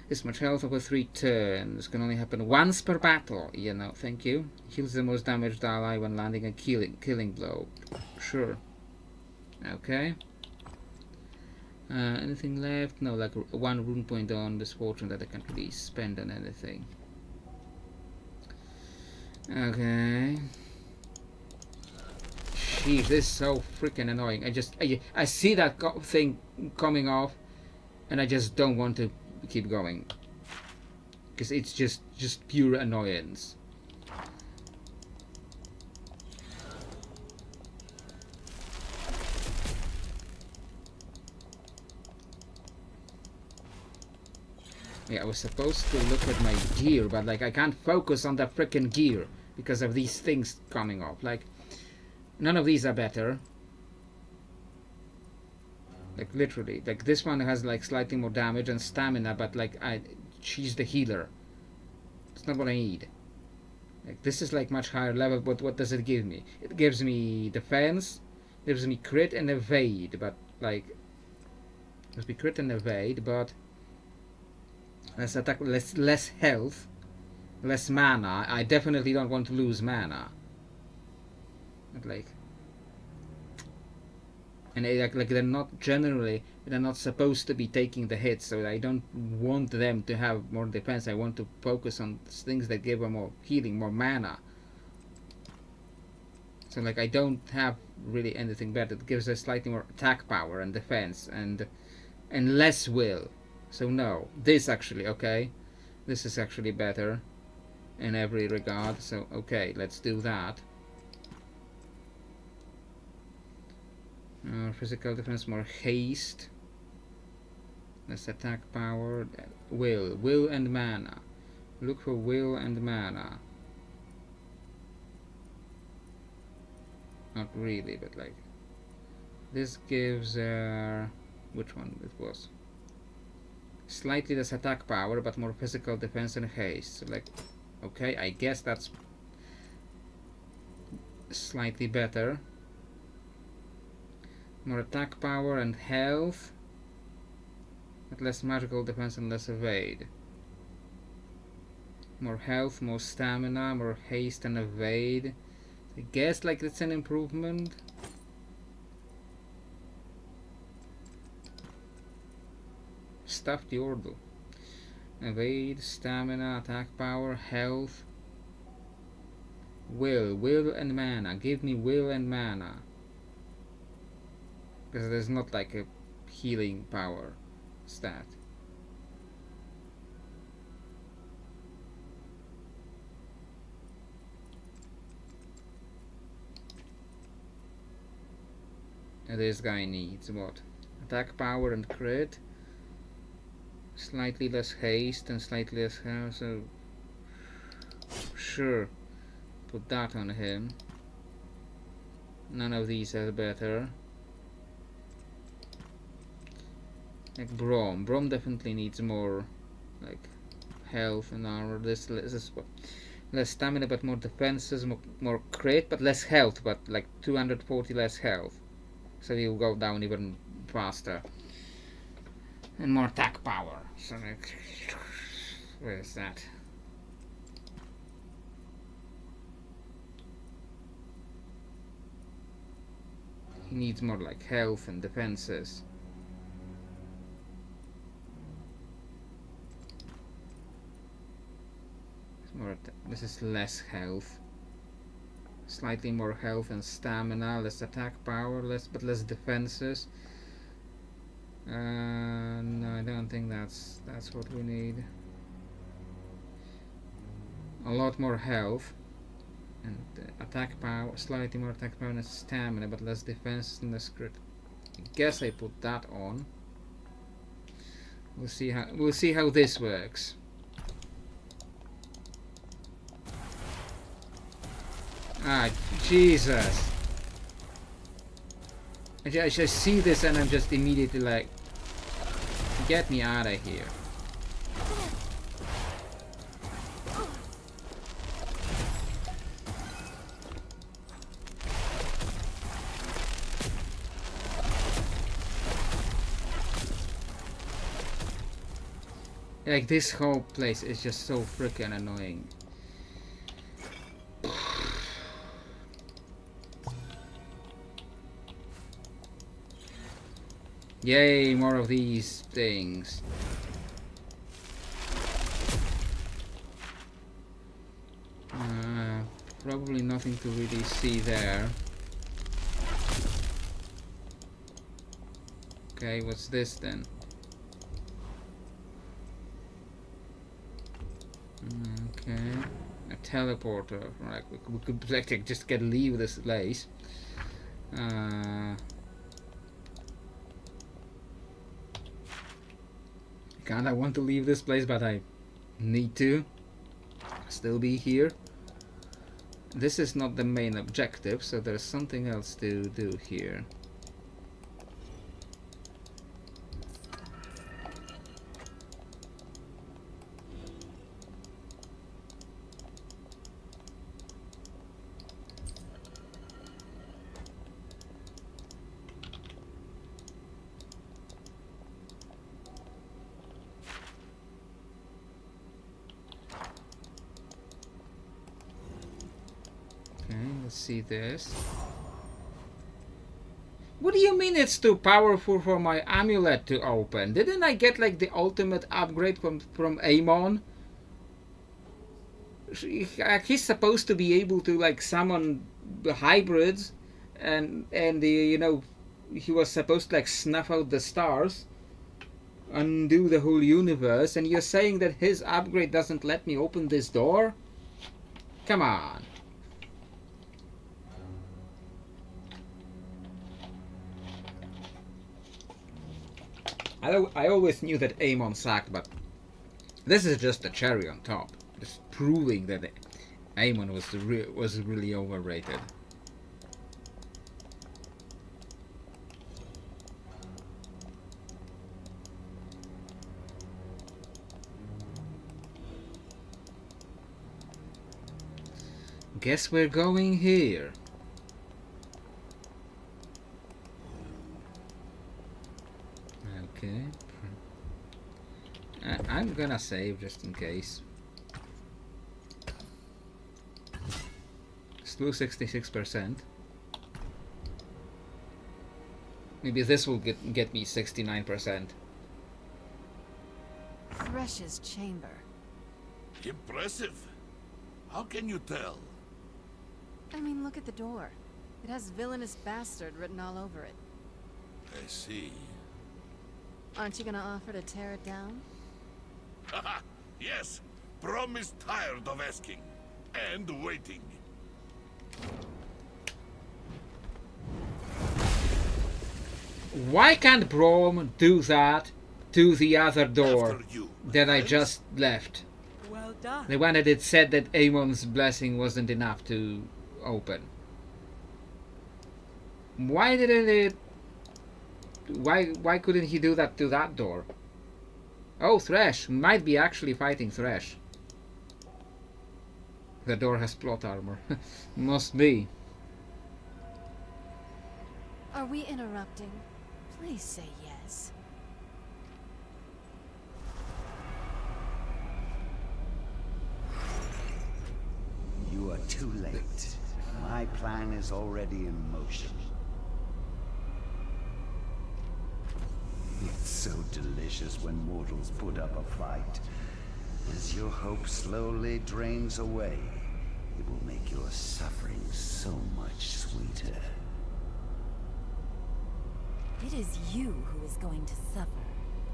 this much health over 3 turns. Can only happen once per battle. You know, thank you. Heals the most damaged ally when landing a killing blow. Sure. Okay. Anything left? No, like 1 rune point on misfortune that I can't really spend on anything. Okay. Jeez, this is so freaking annoying. I see that thing coming off, and I just don't want to keep going because it's just pure annoyance. Yeah, I was supposed to look at my gear, but like I can't focus on the freaking gear because of these things coming off. Like none of these are better. Like literally, like this one has like slightly more damage and stamina, but like she's the healer. It's not what I need. Like this is like much higher level, but what does it give me? It gives me defense, gives me crit and evade, but like gives me crit and evade, but less attack, less health, less mana. I definitely don't want to lose mana. But like, and like they're not supposed to be taking the hits, so I don't want them to have more defense. I want to focus on things that give them more healing, more mana. So like I don't have really anything better. It gives us slightly more attack power and defense and less will. So no, this actually, okay, this is actually better in every regard. So okay, let's do that. Physical defense, more haste, less attack power, will and mana. Look for will and mana. Not really, but like this gives which one it was? Slightly less attack power, but more physical defense and haste. So like, okay, I guess that's slightly better. More attack power and health, but less magical defense and less evade. More health, more stamina, more haste and evade. I guess like it's an improvement. Stuff the order. Evade, stamina, attack power, health, will and mana. Give me will and mana. Because there's not like a healing power stat. And this guy needs what? Attack power and crit. Slightly less haste and slightly less health, so sure, put that on him. None of these are better. Like Braum definitely needs more like health and armor. This is less stamina but more defenses, more crit but less health, but like 240 less health, so he'll go down even faster. And more attack power. So like, where is that? needs more like health and defenses. This is less health. Slightly more health and stamina, less attack power, less defenses. No, I don't think that's what we need. A lot more health and attack power, slightly more attack power and stamina, but less defense and less crit. I guess I put that on. We'll see how this works. Ah, Jesus! I just see this and I'm just immediately like, get me out of here. Like, this whole place is just so freaking annoying. Yay, more of these things. Probably nothing to really see there. Okay, what's this then? Okay, a teleporter. Like, we could like just leave this place. Kinda want to leave this place, but I need to still be here. This is not the main objective, so there's something else to do here. Let's see this. What do you mean it's too powerful for my amulet to open? Didn't I get like the ultimate upgrade from Amon? He's supposed to be able to like summon the hybrids, and you know, he was supposed to like snuff out the stars, undo the whole universe, and you're saying that his upgrade doesn't let me open this door? Come on. I always knew that Amon sucked, but this is just a cherry on top. Just proving that Amon was really overrated. Guess we're going here. Okay. I'm gonna save just in case. Still 66%. Maybe this will get me 69%. Thresh's chamber. Impressive. How can you tell? I mean, look at the door. It has villainous bastard written all over it. I see. Aren't you gonna offer to tear it down? Haha, yes. Brom is tired of asking and waiting. Why can't Brom do that to the other door After you, that I friends. just left? Well done. The one that it said that Amon's blessing wasn't enough to open. Why didn't it? Why couldn't he do that to that door? Oh, Thresh. Might be actually fighting Thresh. The door has plot armor. Must be. Are we interrupting? Please say yes. You are too late. My plan is already in motion. so delicious when mortals put up a fight. As your hope slowly drains away, it will make your suffering so much sweeter. It is you who is going to suffer.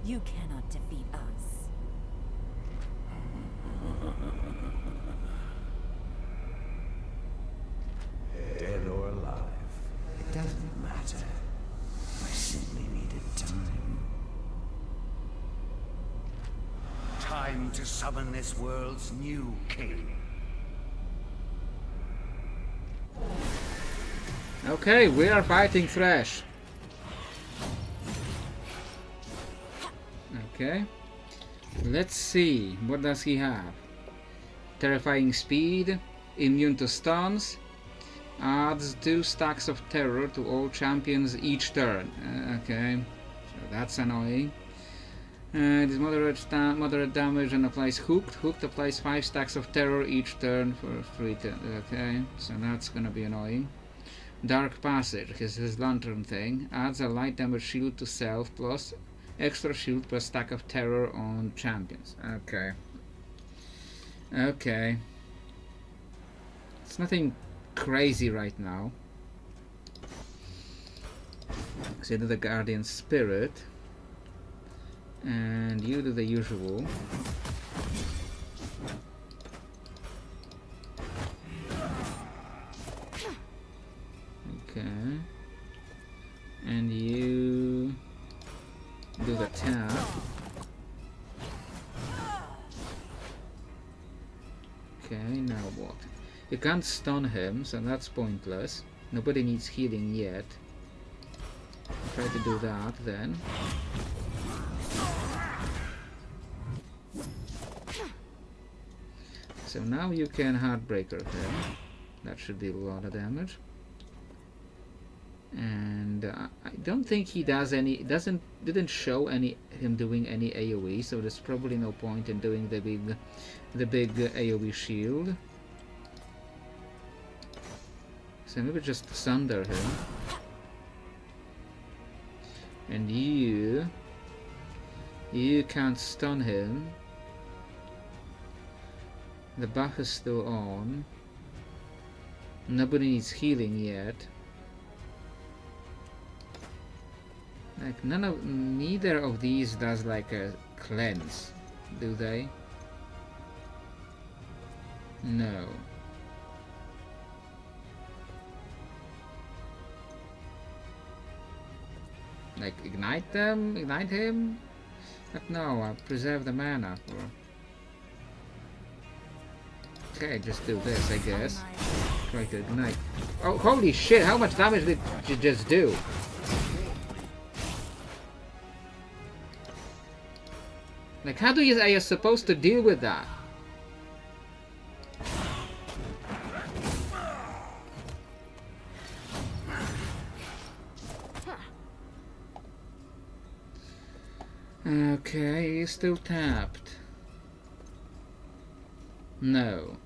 You cannot defeat us. Dead or alive, it doesn't matter. I simply needed time. Time to summon this world's new king. Okay, we are fighting Thresh. Okay. Let's see. What does he have? Terrifying speed, immune to stuns, adds 2 stacks of terror to all champions each turn. Okay, so that's annoying. It is moderate damage and applies hooked. Hooked applies 5 stacks of terror each turn for 3 turns. Okay, so that's gonna be annoying. Dark Passage, his lantern thing, adds a light damage shield to self plus extra shield plus stack of terror on champions. Okay. Okay. It's nothing crazy right now. So you do the Guardian Spirit. And you do the usual. Okay. And you do the tap. Okay, now what? You can't stun him, so that's pointless. Nobody needs healing yet. Try to do that then. So now you can Heartbreaker him. That should deal a lot of damage. And I don't think he does any. Didn't show him doing any AOE, so there's probably no point in doing the big AOE shield. So maybe just sunder him. And you can't stun him. The buff is still on. Nobody needs healing yet. Like neither of these does like a cleanse, do they? No. Like ignite him? But no, I preserve the mana for. Okay, just do this, I guess. Try to ignite. Oh, holy shit! How much damage did you just do? Like, how are you supposed to deal with that? Okay, he's still tapped. No.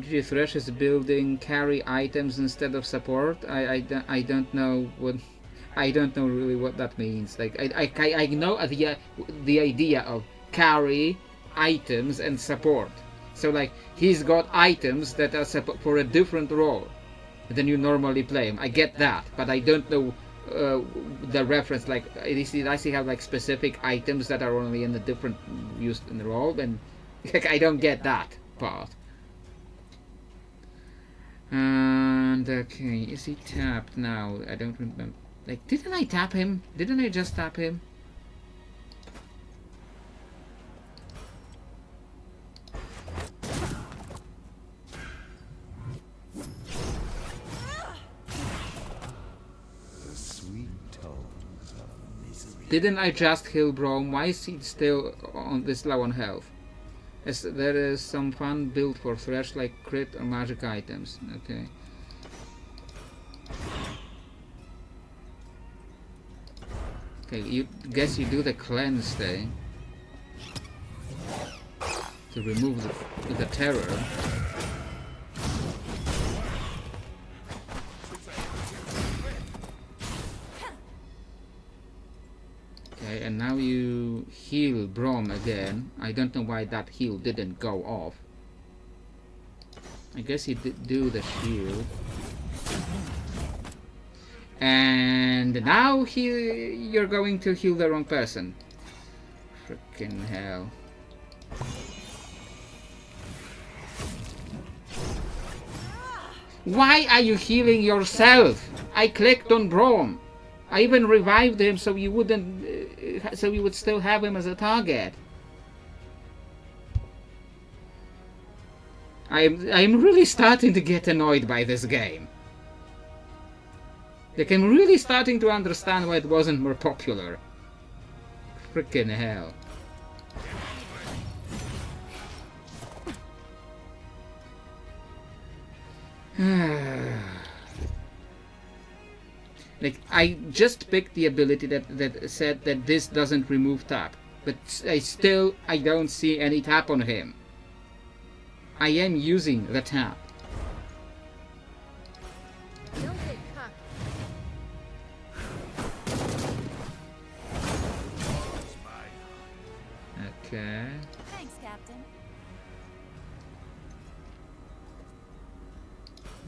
GG Thresh is building carry items instead of support. I don't know what. I don't know really what that means. Like I know the idea of carry, items, and support. So like he's got items that are for a different role than you normally play him. I get that, but I don't know the reference. Like I see have like specific items that are only in a different used in the role, and like I don't get that part. And okay, is he tapped now? I don't remember. Like, didn't I tap him? Didn't I just tap him? The sweet tones of misery. Didn't I just heal Brome? Why is he still on this low on health? As there is some fun build for Thresh like crit or magic items. Okay. Okay, you guess you do the cleanse thing to remove the terror. Brom again. I don't know why that heal didn't go off. I guess he did do the shield. And now you're going to heal the wrong person. Frickin' hell. Why are you healing yourself? I clicked on Brom. I even revived him so you wouldn't, so you would still have him as a target. I'm really starting to get annoyed by this game. Like, I'm really starting to understand why it wasn't more popular. Frickin' hell. Like, I just picked the ability that said that this doesn't remove tap, but I don't see any tap on him. I am using the tap. Don't get cocky. Okay. Thanks, Captain.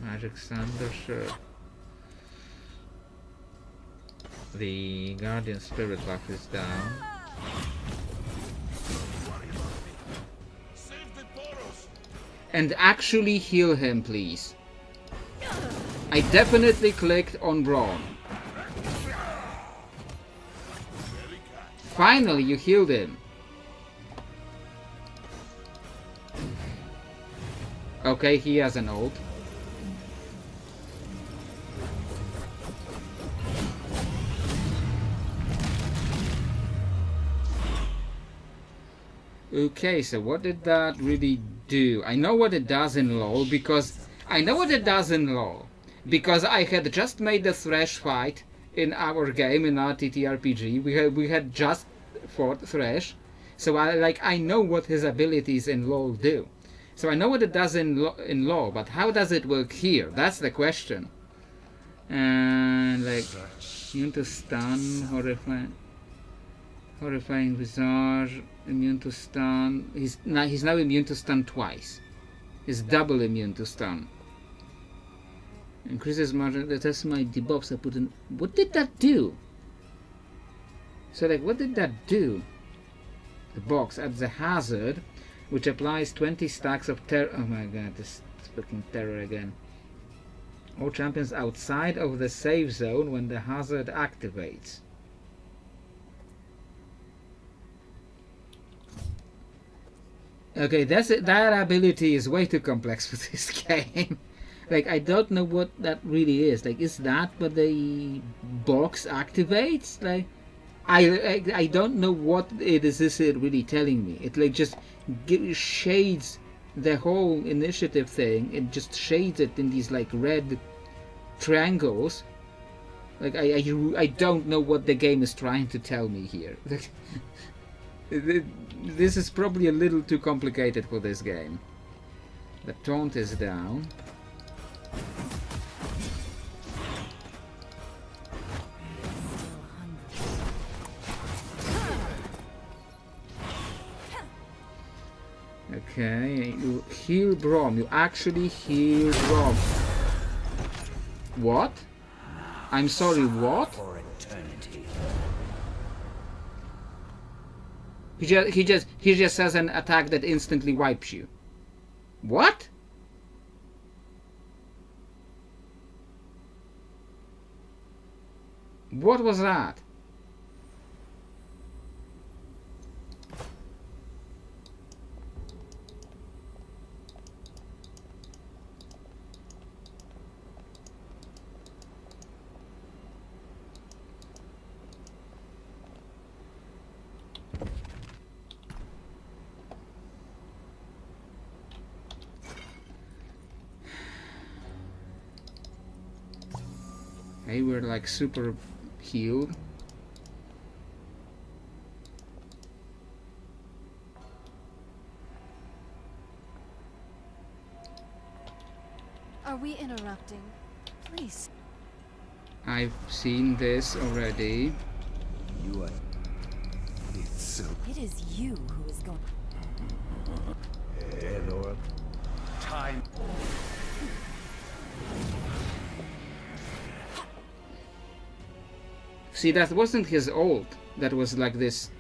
Magic Thunder, sure. The Guardian Spirit buff is down. And actually heal him, please. I definitely clicked on Braun. Finally, you healed him. Okay, he has an ult. Okay, so what did that really do? I know what it does in LoL because I had just made the Thresh fight in our game in our TTRPG. We had just fought Thresh, so I know what his abilities in LoL do. So I know what it does in LoL, but how does it work here? That's the question. And like, immune to stun, horrifying visage, immune to stun. He's now immune to stun twice. He's double immune to stun. Increases margin. That's my debuffs I put in. What did that do? So like, what did that do? The box adds a hazard, which applies 20 stacks of terror. Oh my god, this fucking terror again. All champions outside of the safe zone when the hazard activates. Okay, that ability is way too complex for this game. Like, I don't know what that really is. Like, is that what the box activates? Like, I don't know what it is really telling me. It like just shades the whole initiative thing. It just shades it in these like red triangles. Like I don't know what the game is trying to tell me here. This is probably a little too complicated for this game. The taunt is down. Okay, you heal Brom. You actually heal Brom. What? I'm sorry, what? For eternity. He just says an attack that instantly wipes you. What? What was that? Hey, we're like super healed. Are we interrupting? Please. I've seen this already. You are... It's so It is you who is going. Elor, time. See, that wasn't his ult. That was like this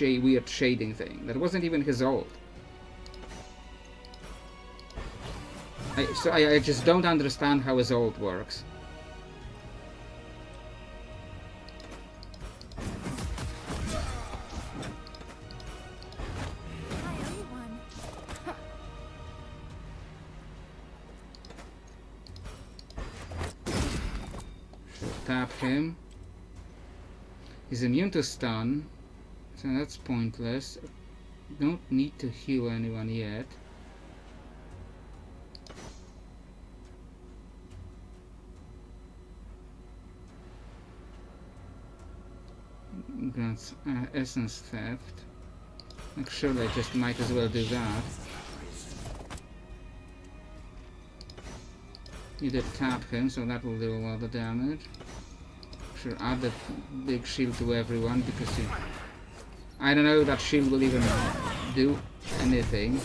weird shading thing. That wasn't even his ult. I just don't understand how his ult works. Hi, everyone. Tap him. He's immune to stun, so that's pointless. Don't need to heal anyone yet. Grants essence theft. Like, surely I just might as well do that. You did tap him, so that will do a lot of damage. Sure, add the big shield to everyone because I don't know if that shield will even do anything.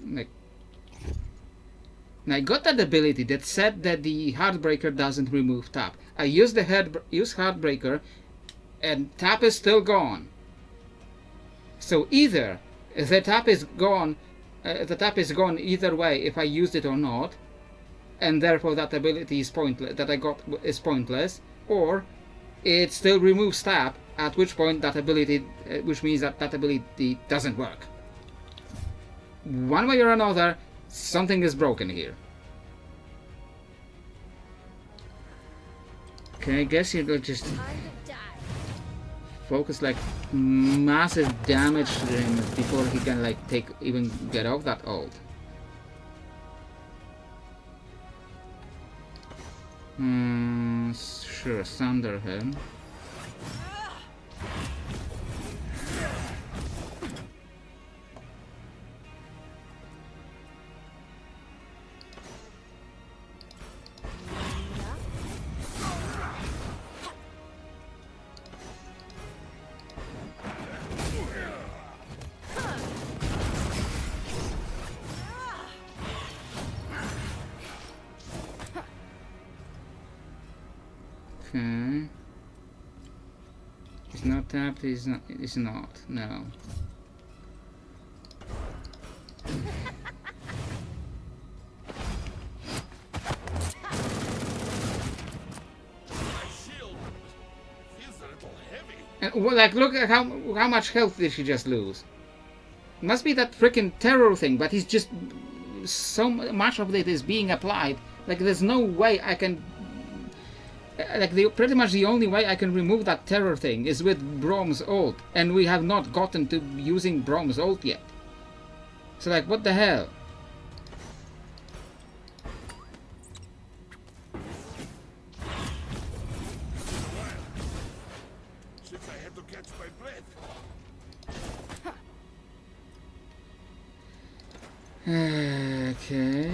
Like, I got that ability that said that the Heartbreaker doesn't remove tap. I used the Heartbreaker and tap is still gone. So either the tap is gone either way if I used it or not, and therefore that ability is pointless. That I got is pointless, or it still removes tap. At which point that ability, which means that that ability doesn't work. One way or another, something is broken here. Okay, I guess you'll just focus like massive damage to him before he can like even get off that ult. Sure, thunder him. Okay. He's not tapped, he's not, no. And well, like, look at how much health did she just lose? Must be that freaking terror thing, but he's just so much of it is being applied. Like, there's no way I can. Like, pretty much the only way I can remove that terror thing is with Brom's ult, and we have not gotten to using Brom's ult yet. So, like, what the hell? Since I had to catch my breath. Okay.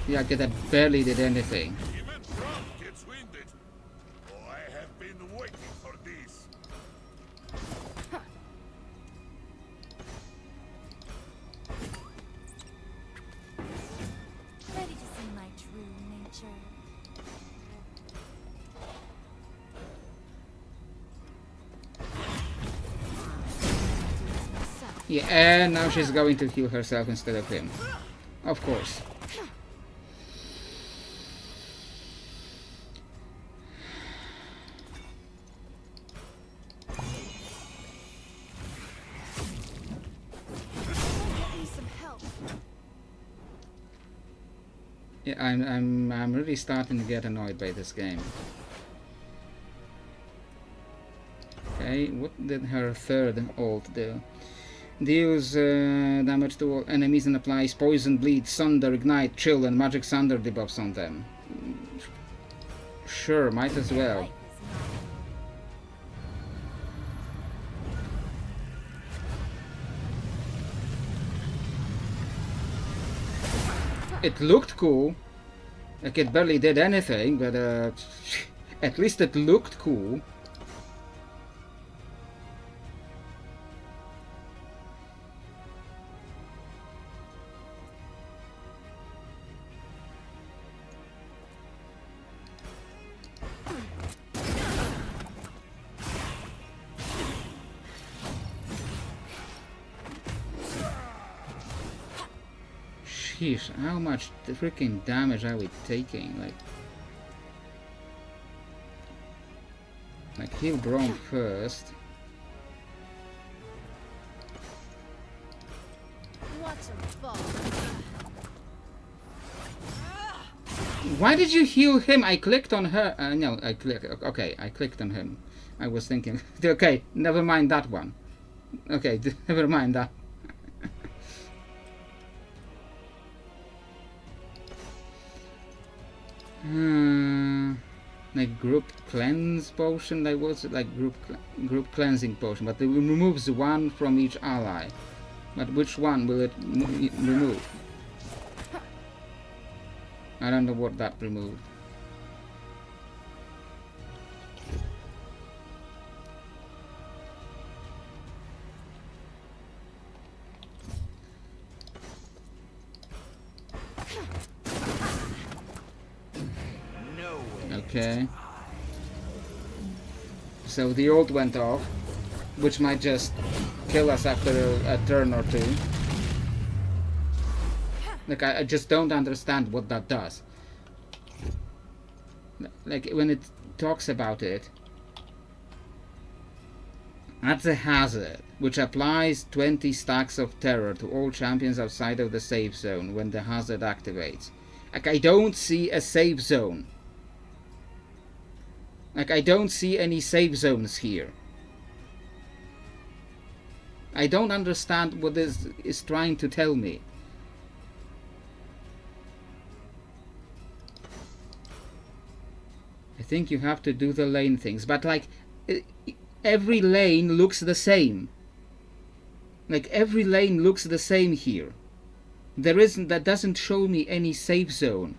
Yeah, I barely did anything. Even Trump gets winded. Oh, I have been waiting for this. Ready to see my true nature. Yeah, and now she's going to heal herself instead of him. Of course. Yeah, I'm really starting to get annoyed by this game. Okay, what did her third ult do? Deals damage to all enemies and applies poison, bleed, thunder, ignite, chill, and magic thunder debuffs on them. Sure, might as well. It looked cool. Like it barely did anything, but at least it looked cool. Sheesh, how much freaking damage are we taking? Like heal Braum first. Watch him fall. Why did you heal him? I clicked on her. No, I clicked. Okay, I clicked on him. I was thinking. Okay, never mind that one. Okay, never mind that. Like group cleanse potion. Like what's it? Like group cleansing potion, but it removes one from each ally. But which one will it remove? I don't know what that removed. Okay. So the ult went off, which might just kill us after a turn or two. Like I just don't understand what that does. Like when it talks about it, adds a hazard, which applies 20 stacks of terror to all champions outside of the safe zone when the hazard activates. Like I don't see a safe zone. Like I don't see any safe zones here. I don't understand what this is trying to tell me. I think you have to do the lane things, but like every lane looks the same. Like every lane looks the same here. That doesn't show me any safe zone.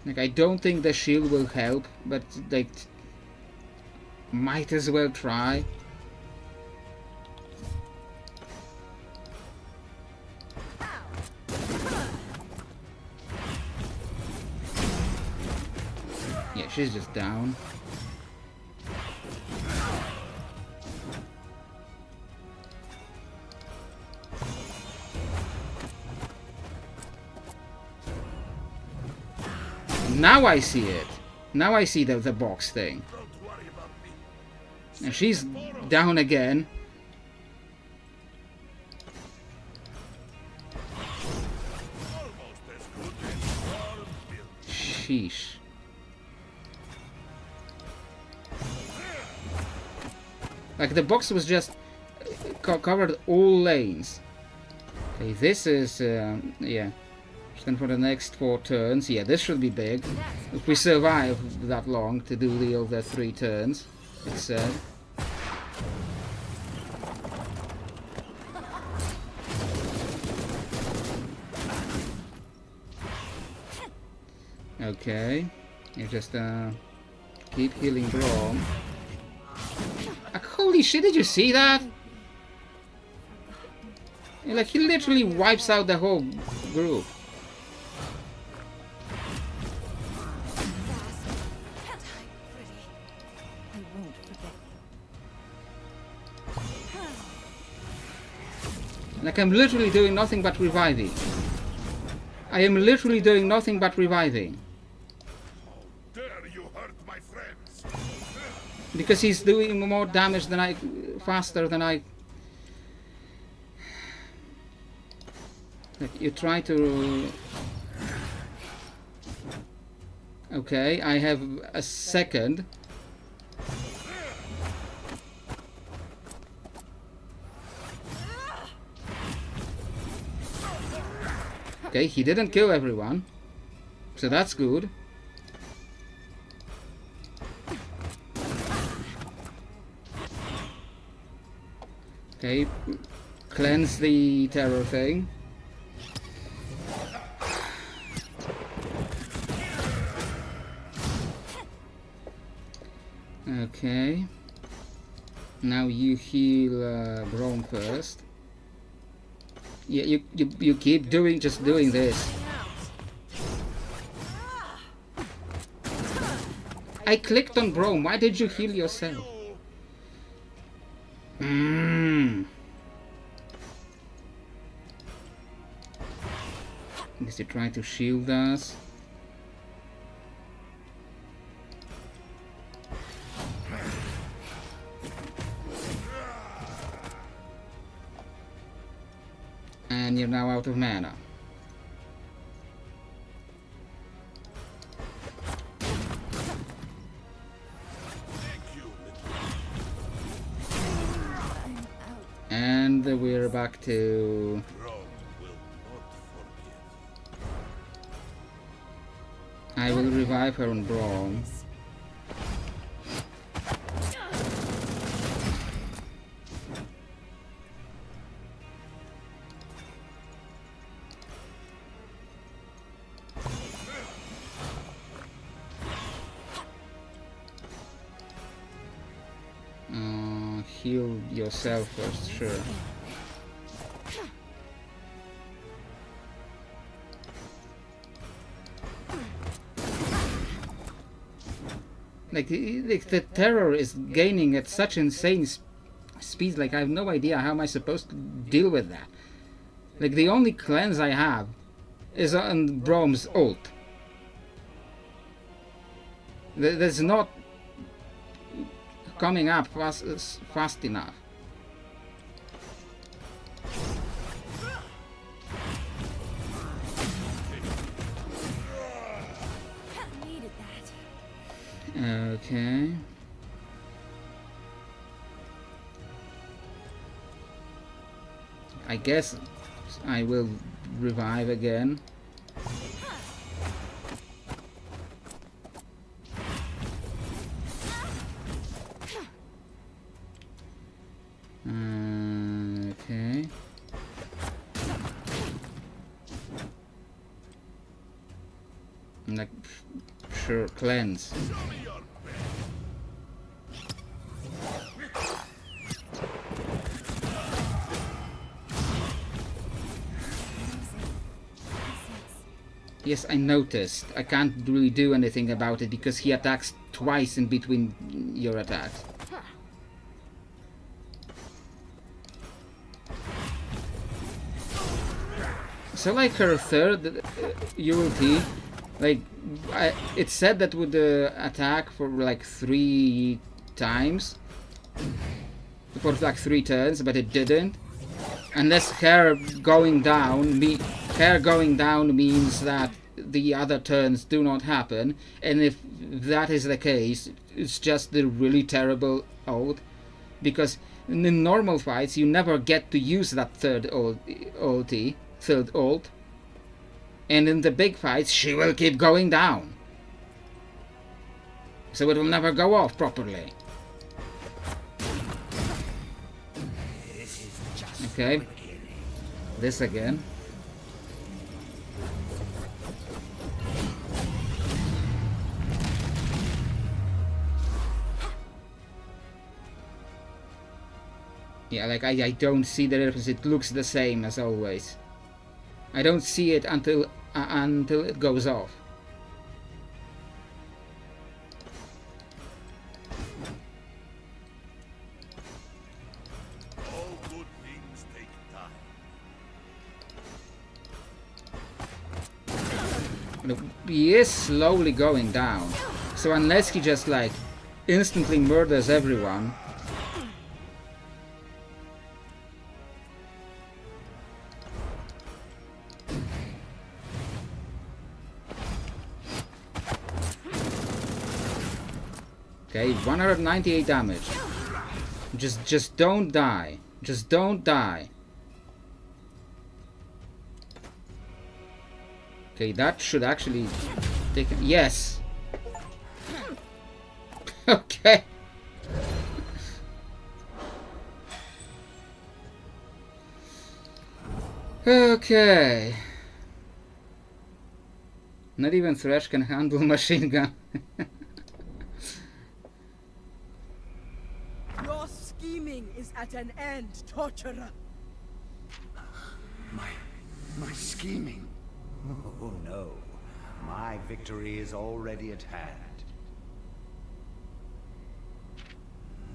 Like I don't think the shield will help, but like might as well try. Yeah, she's just down. Now I see it. Now I see the box thing. Don't worry about me. And she's down again. Almost as good as all built. Sheesh. Like the box was just covered all lanes. Okay, this is yeah. Then for the next 4 turns, yeah, this should be big. If we survive that long to do the other 3 turns, it's said. Okay, you just keep healing Braum. Holy shit! Did you see that? Like he literally wipes out the whole group. Like I'm literally doing nothing but reviving. I am literally doing nothing but reviving. Dare you hurt my friends? Because he's doing more damage than I, faster than I. Like you try to. Okay, I have a second. Okay, he didn't kill everyone, so that's good. Okay, cleanse the terror thing. Okay. Now you heal Braum first. Yeah, you keep doing this. I clicked on Braum. Why did you heal yourself? Is he trying to shield us? And you're now out of mana. And we're back to... I will revive her on Braum. Heal yourself first, sure. Like the terror is gaining at such insane speed. Like I have no idea how am I supposed to deal with that. Like the only cleanse I have is on Braum's ult. There's not coming up fast enough. Needed that. Okay. I guess I will revive again. Okay. Like, sure, cleanse. Yes, I noticed. I can't really do anything about it because he attacks twice in between your attacks. So like her third ulti, like it said that would attack for like 3 times, for like 3 turns, but it didn't. Unless her going down means that the other turns do not happen, and if that is the case, it's just the really terrible ult, because in the normal fights you never get to use that third ult, and in the big fights she will keep going down, so it will never go off properly. Okay, this again. Yeah, like I don't see the difference. It looks the same as always. I don't see it until it goes off. All good things take time. Look, he is slowly going down. So unless he just like instantly murders everyone. Okay, 198 damage. Just don't die. Just don't die. Okay, that should actually take him. Yes. Okay. Okay. Not even Thresh can handle machine gun. Your scheming is at an end, torturer. My scheming? Oh no. My victory is already at hand.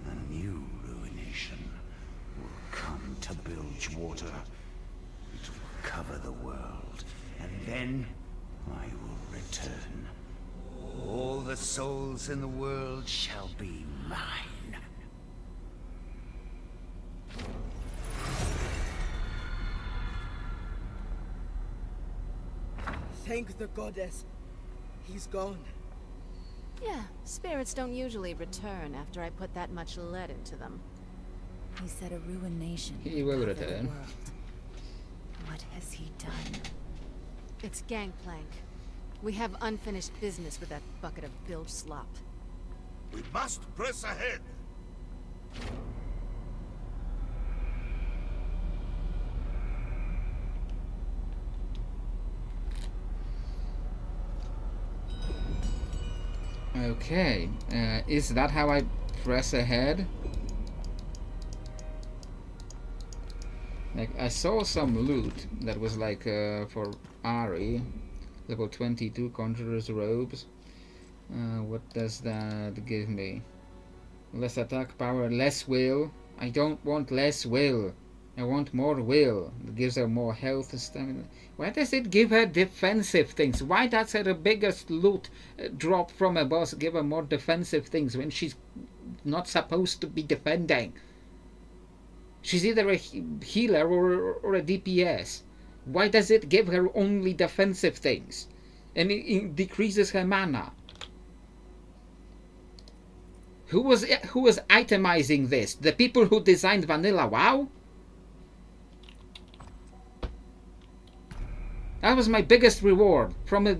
A new ruination will come to Bilgewater. It will cover the world, and then I will return. All the souls in the world shall be mine. Thank the goddess. He's gone. Yeah, spirits don't usually return after I put that much lead into them. He said a ruination. He will cover the return. world. What has he done? It's Gangplank. We have unfinished business with that bucket of bilge slop. We must press ahead. Okay, is that how I press ahead? Like, I saw some loot that was like for Ari, level 22 Conjurer's Robes. What does that give me? Less attack power, less will. I don't want less will. I want more will. It gives her more health and stamina. Why does it give her defensive things? Why does her biggest loot drop from a boss give her more defensive things when she's not supposed to be defending? She's either a healer or a DPS. Why does it give her only defensive things? And it decreases her mana. Who was itemizing this? The people who designed Vanilla WoW? That was my biggest reward from a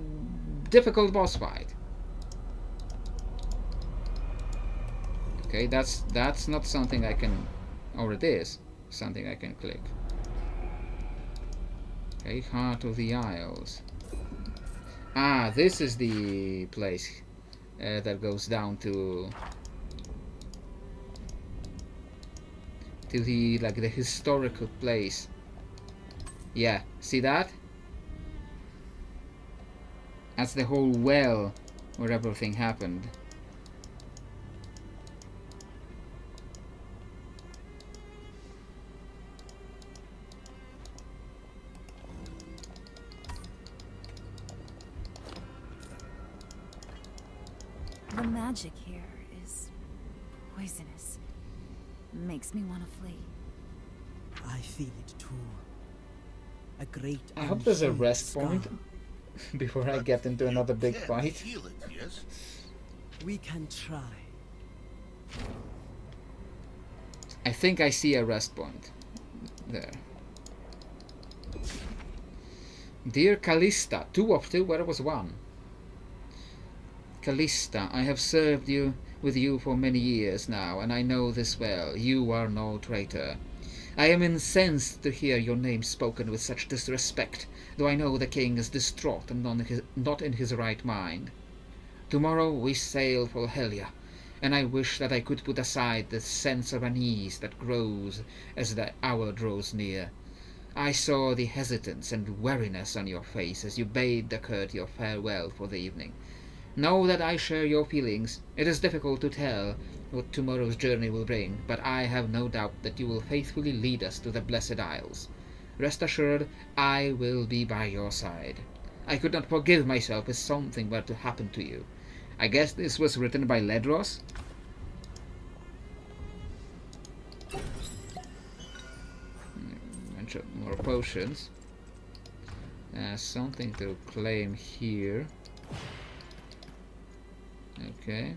difficult boss fight. Okay, that's not something I can, or it is something I can click. Okay, Heart of the Isles. Ah, this is the place that goes down to the like the historical place. Yeah, see that? That's the whole well where everything happened. The magic here is poisonous. Makes me want to flee. I feel it too. A great. I hope there's a unhealed rest scar. point before I get into another big Can fight. heal it, yes? We can try. I think I see a rest point there. Dear Callista, 2 of 2, where was 1? Callista, I have served with you for many years now, and I know this well. You are no traitor. I am incensed to hear your name spoken with such disrespect, though I know the king is distraught and not in his right mind. Tomorrow we sail for Helya, and I wish that I could put aside the sense of unease that grows as the hour draws near. I saw the hesitance and weariness on your face as you bade the courtier farewell for the evening. Know that I share your feelings. It is difficult to tell what tomorrow's journey will bring, but I have no doubt that you will faithfully lead us to the Blessed Isles. Rest assured, I will be by your side. I could not forgive myself if something were to happen to you. I guess this was written by Ledros? Bunch of more potions. Something to claim here. Okay.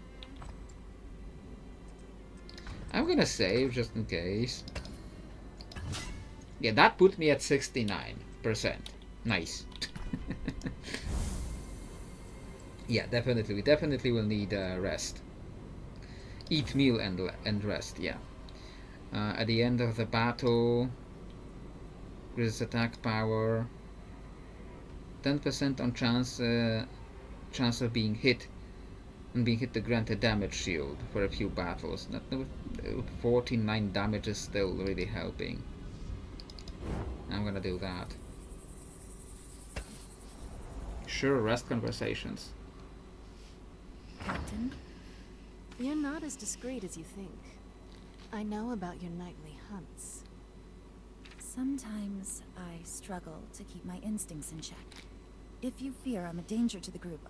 I'm gonna save just in case. Yeah, that put me at 69%. Nice. Yeah, definitely. We definitely will need rest. Eat, meal, and rest. Yeah. At the end of the battle, Increases attack power. 10% on chance of being hit. And being hit to grant a damage shield for a few battles. 49 damage is still really helping. I'm gonna do that. Sure, rest conversations. Captain? You're not as discreet as you think. I know about your nightly hunts. Sometimes I struggle to keep my instincts in check. If you fear I'm a danger to the group,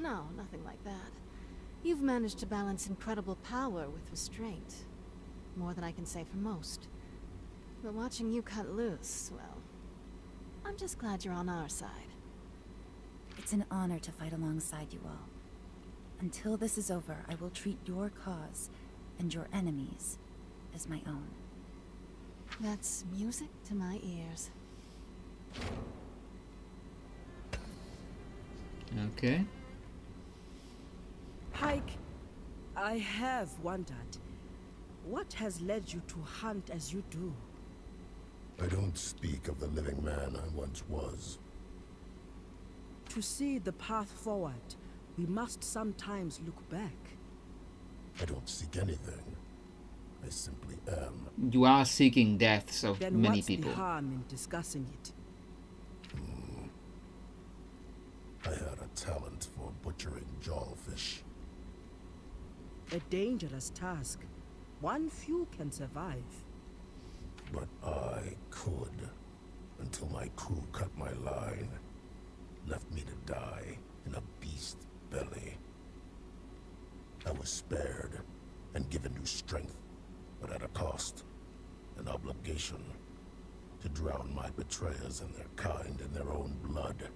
No, nothing like that. You've managed to balance incredible power with restraint. More than I can say for most. But watching you cut loose, well, I'm just glad you're on our side. It's an honor to fight alongside you all. Until this is over, I will treat your cause and your enemies as my own. That's music to my ears. Okay. Hike, I have wondered, what has led you to hunt as you do? I don't speak of the living man I once was. To see the path forward, we must sometimes look back. I don't seek anything. I simply am. You are seeking deaths of Then many what's people. the harm in discussing it? I had a talent for butchering jawfish. A dangerous task. One few can survive. But I could, until my crew cut my line, left me to die in a beast's belly. I was spared and given new strength, but at a cost, an obligation, to drown my betrayers and their kind in their own blood.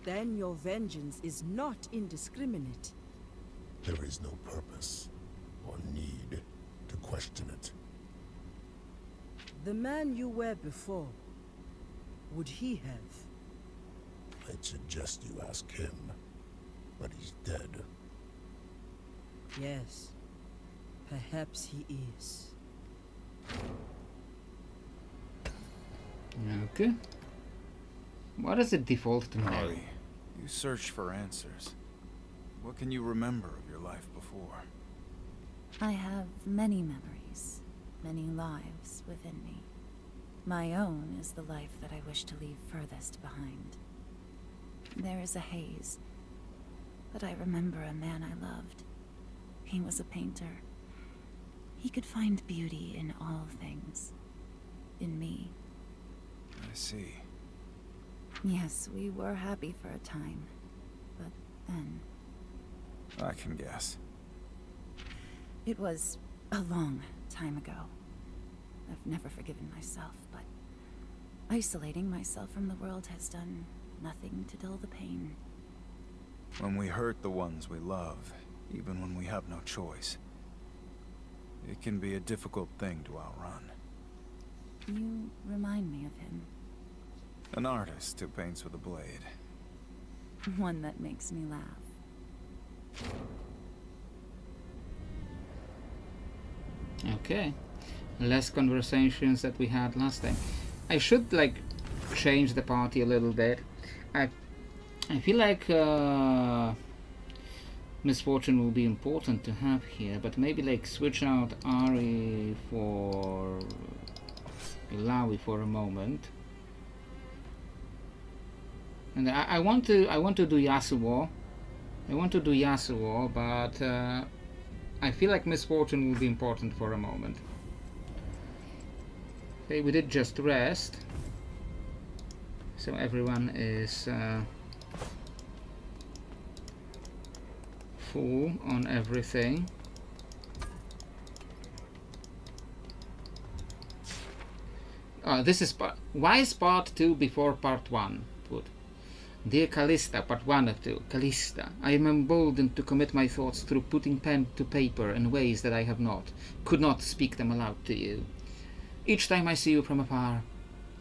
Then your vengeance is not indiscriminate. There is no purpose or need to question it. The man you were before, would he have? I'd suggest you ask him, but he's dead. Yes, perhaps he is. Okay. What is the default to know? Ari, you search for answers. What can you remember of your life before? I have many memories, many lives within me. My own is the life that I wish to leave furthest behind. There is a haze, but I remember a man I loved. He was a painter. He could find beauty in all things. In me. I see. Yes, we were happy for a time, but then I can guess. it was a long time ago. I've never forgiven myself, but isolating myself from the world has done nothing to dull the pain. When we hurt the ones we love, even when we have no choice, it can be a difficult thing to outrun. You remind me of him. An artist who paints with a blade. One that makes me laugh. Okay. Less conversations that we had last time. I should like change the party a little bit. I feel like misfortune will be important to have here, but maybe like switch out Ari for Ilawi for a moment. And I want to do Yasuo. I want to do Yasuo, but I feel like misfortune will be important for a moment. Okay, we did just rest, so everyone is full on everything. This is why is part 2 before part 1? Put. Dear Callista, part 1 of 2. Callista, I am emboldened to commit my thoughts through putting pen to paper in ways that I could not speak them aloud to you. Each time I see you from afar,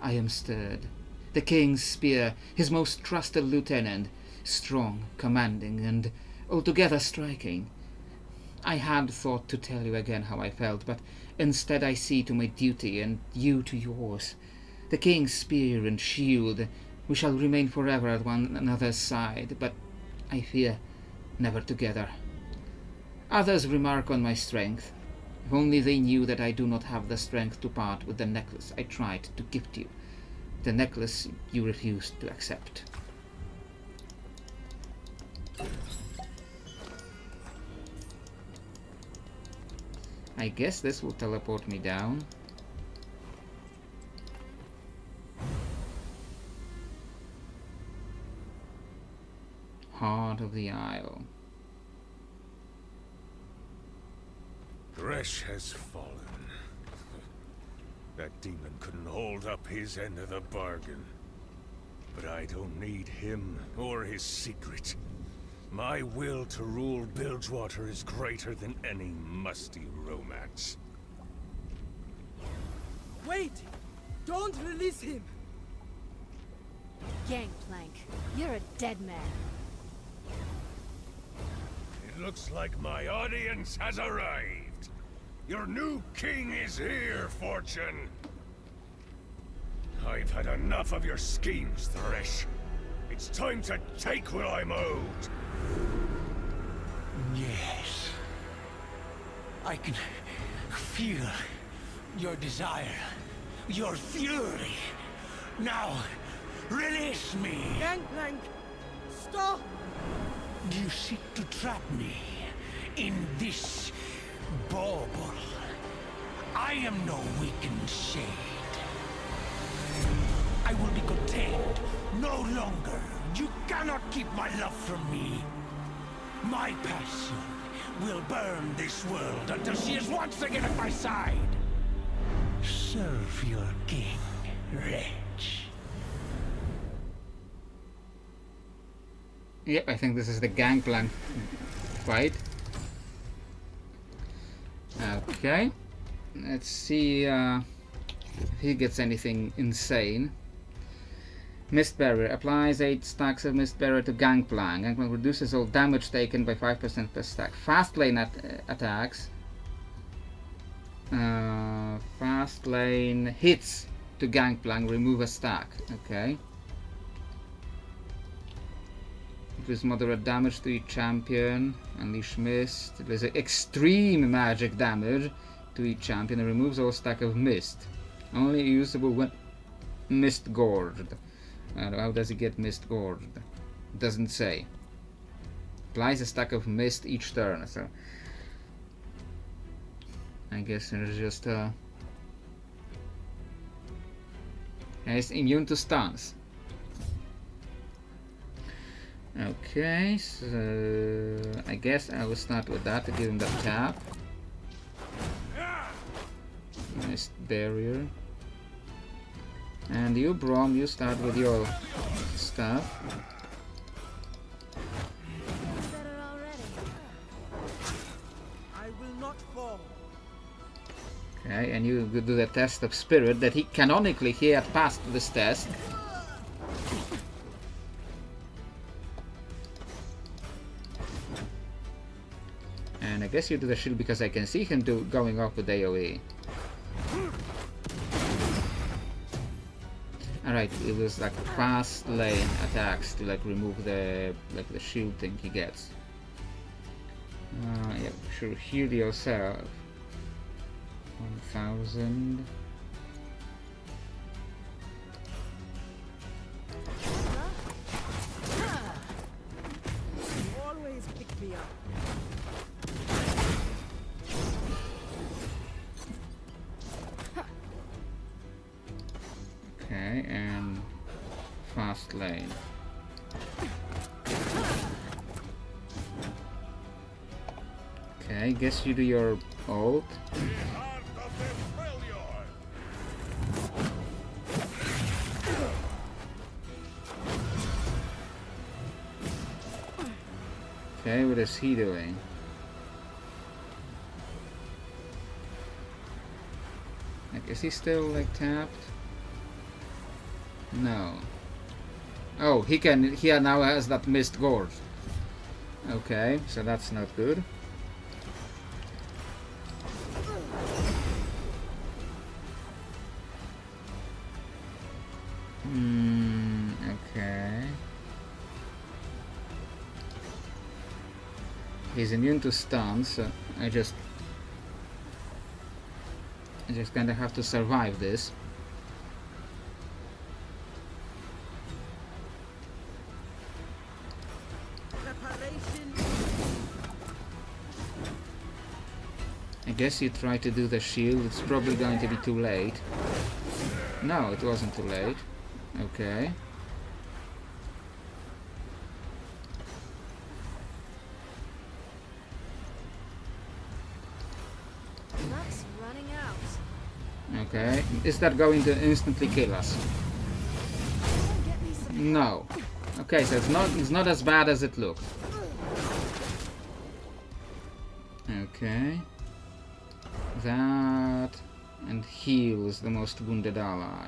I am stirred. The king's spear, his most trusted lieutenant, strong, commanding, and altogether striking. I had thought to tell you again how I felt, but instead I see to my duty and you to yours. The king's spear and shield, we shall remain forever at one another's side, but I fear never together. Others remark on my strength. If only they knew that I do not have the strength to part with the necklace I tried to gift you. The necklace you refused to accept. I guess this will teleport me down. Heart of the Isle. Thresh has fallen. That demon couldn't hold up his end of the bargain. But I don't need him or his secret. My will to rule Bilgewater is greater than any musty romance. Wait! Don't release him! Gangplank, you're a dead man. It looks like my audience has arrived. Your new king is here, Fortune. I've had enough of your schemes, Thresh. It's time to take what I'm owed. Yes. I can feel your desire, your fury. Now, release me. Gangplank! Stop! You seek to trap me in this bauble. I am no weakened shade. I will be contained no longer. You cannot keep my love from me. My passion will burn this world until she is once again at my side. Serve your king, wretch. Yep, I think this is the Gangplank fight. Okay. Let's see if he gets anything insane. Mist Barrier. Applies 8 stacks of Mist Barrier to Gangplank. Gangplank reduces all damage taken by 5% per stack. Fast lane attacks. Fast lane hits to Gangplank. Remove a stack. Okay. Increase moderate damage to each champion. Unleash Mist. There's extreme magic damage to each champion. And removes all stack of Mist. Only usable when Mist Gorged. How does he get Mist Gorged? Doesn't say. Applies a stack of Mist each turn. So I guess there's just he's immune to stuns. Okay, so I guess I will start with that to give him the tap. Mist Barrier. And you, Brom, you start with your stuff. Better already. I will not fall. Okay, and you do the test of spirit that he canonically he had passed this test. And I guess you do the shield because I can see him going off with AoE. Alright, it was like fast lane attacks to like remove the the shield thing he gets. Yeah, sure, heal yourself. 1000. You always pick me up. Okay, and fast lane. Okay, guess you do your ult. Heart of the failure. Okay, what is he doing? Like, is he still like tapped? No. Oh, he now has that Mist Gorge. Okay, so that's not good. He's immune to stuns, so I just kinda have to survive this. Preparation. I guess you try to do the shield, it's probably going to be too late. No, it wasn't too late. Okay. Luck's running out. Okay. Is that going to instantly kill us? Get me some No. Okay, so it's not as bad as it looked. Okay. That and heals the most wounded ally.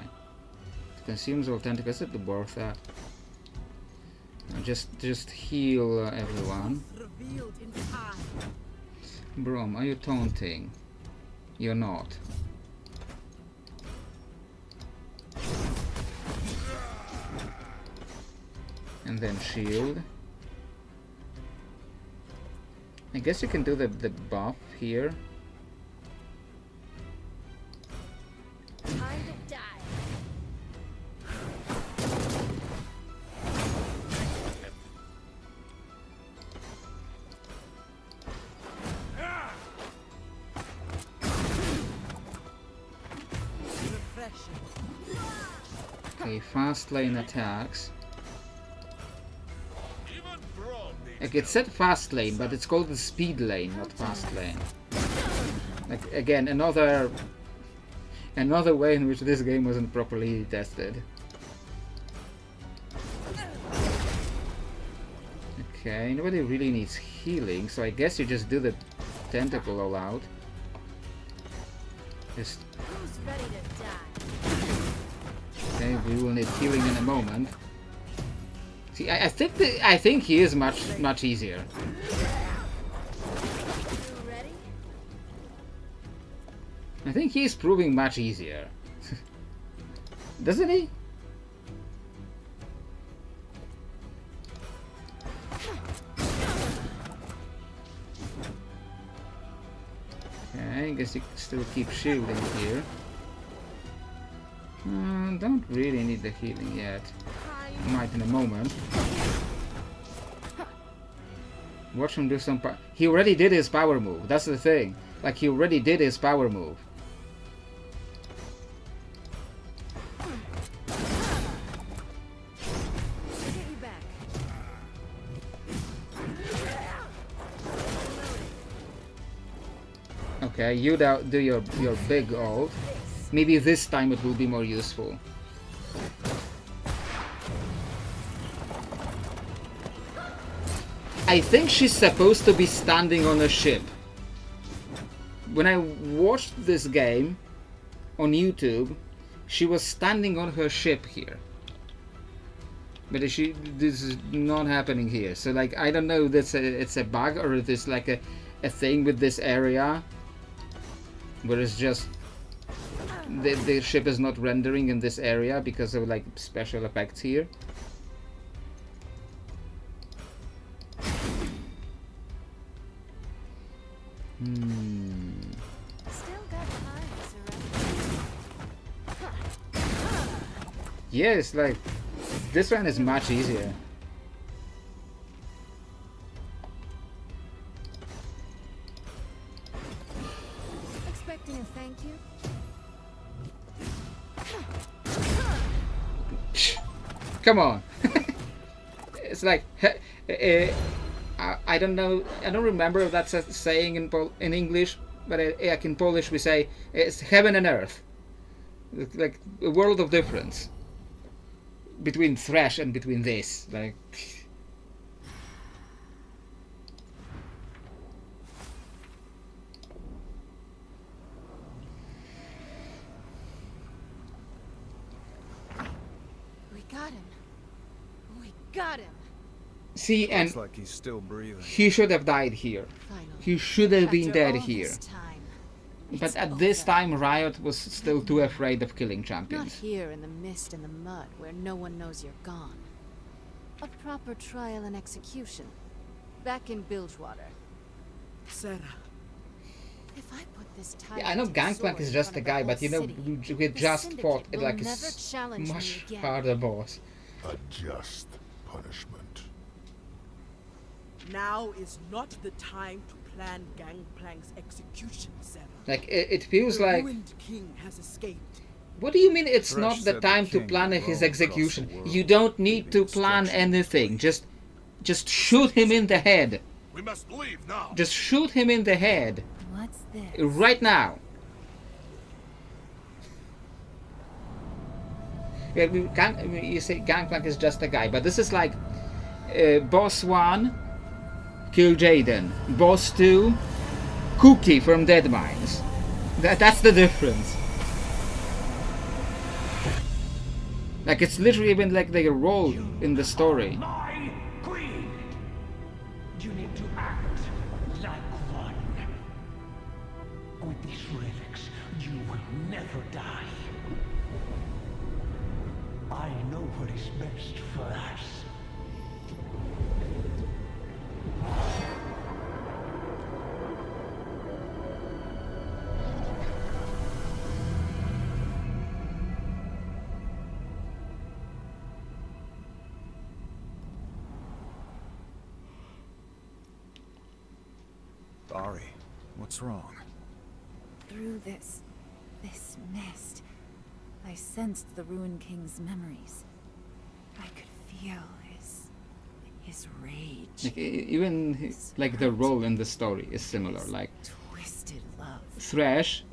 It consumes authentic acid, worth that. Just heal everyone. Revealed in time. Brom, are you taunting? You're not. And then shield. I guess you can do the buff here. time to die. Refreshing. Okay, fast lane attacks. Even Braum needs Like it said fast lane, but it's called the speed lane, not fast lane. Like again, another way in which this game wasn't properly tested. Okay, nobody really needs healing, so I guess you just do the tentacle all out. Just Who's ready to die? okay, we will need healing in a moment. See, I think he is much easier. You ready? I think he's proving much easier. Doesn't he? Okay, I guess you can still keep shielding here. Don't really need the healing yet. Might in a moment. Watch him do some he already did his power move, that's the thing. Like, he already did his power move. Get you back. Okay, you do your big ult. Maybe this time it will be more useful. I think she's supposed to be standing on a ship. When I watched this game on YouTube, she was standing on her ship here. But this is not happening here. So like, I don't know if it's a bug or if it's like a thing with this area where it's just the ship is not rendering in this area because of like special effects here. Still got time to surrender. Yeah, it's like this one is much easier. Expecting a thank you? Come on. It's like I don't know. I don't remember if that's a saying in English, but like in Polish we say it's heaven and earth. It's like a world of difference between Thresh and between this. Like. We got him. We got him. See, and Looks like he's still breathing. he should have died here. Finally. He should have been After dead all here. this time, But it's at this over. time, Riot was still too afraid of killing Not champions. here in the mist and the mud where no one knows you're gone. A proper trial and execution. Back in Bilgewater. Sarah, If I put this Yeah, I know Gangplank is just a guy, but you know, we just fought like a much harder boss. A just punishment. now is not the time to plan Gangplank's execution, Sarah. Like, it feels The like... ruined king has escaped. What do you mean it's Thresh not the said the time to king plan would his roam across the execution? world, You don't need to leaving plan destruction in anything. wait. Just shoot him in the head. We must leave now. Just shoot him in the head. What's this? Right now. Yeah, you say Gangplank is just a guy, but this is like boss 1, kill Jaden. Boss 2, Cookie from Deadmines. That's the difference. Like, it's literally been like their role in the story. My queen! You need to act like one. With these relics, you will never die. I know what is best for us. Ari, what's wrong? Through this mist, I sensed the Ruined King's memories. I could feel his rage. Like, even like the role in the story is similar. Like Twisted love. Thresh,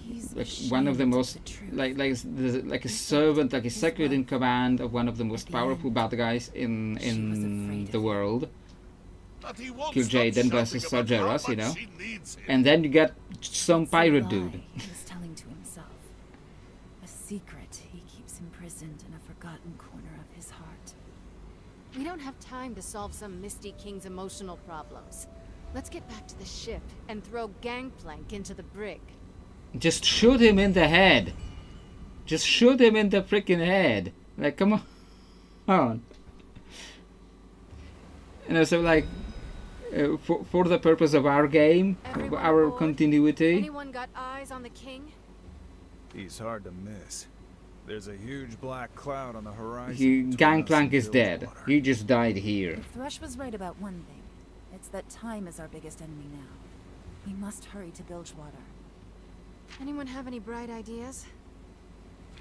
He's like one of the ashamed most the truth. like a servant, like a second in command of one of the most powerful bad guys in the world. But he won't Kill stop Jaden versus shouting about how Sargeras, you much know. she needs him. And then you get some It's a pirate lie dude. He was telling to himself. A secret he keeps imprisoned in a forgotten corner of his heart. We don't have time to solve some Misty King's emotional problems. Let's get back to the ship and throw Gangplank into the brig. Just shoot him in the head. Just shoot him in the freaking head. Like, come on. You know, so like, for the purpose of our game, Everyone our aboard? continuity, Anyone got eyes on the king? He's hard to miss. There's a huge black cloud on the horizon. between us Gangplank and is dead. Bilgewater. He just died here. If Thresh was right about one thing, it's that time is our biggest enemy now. We must hurry to Bilgewater. Anyone have any bright ideas?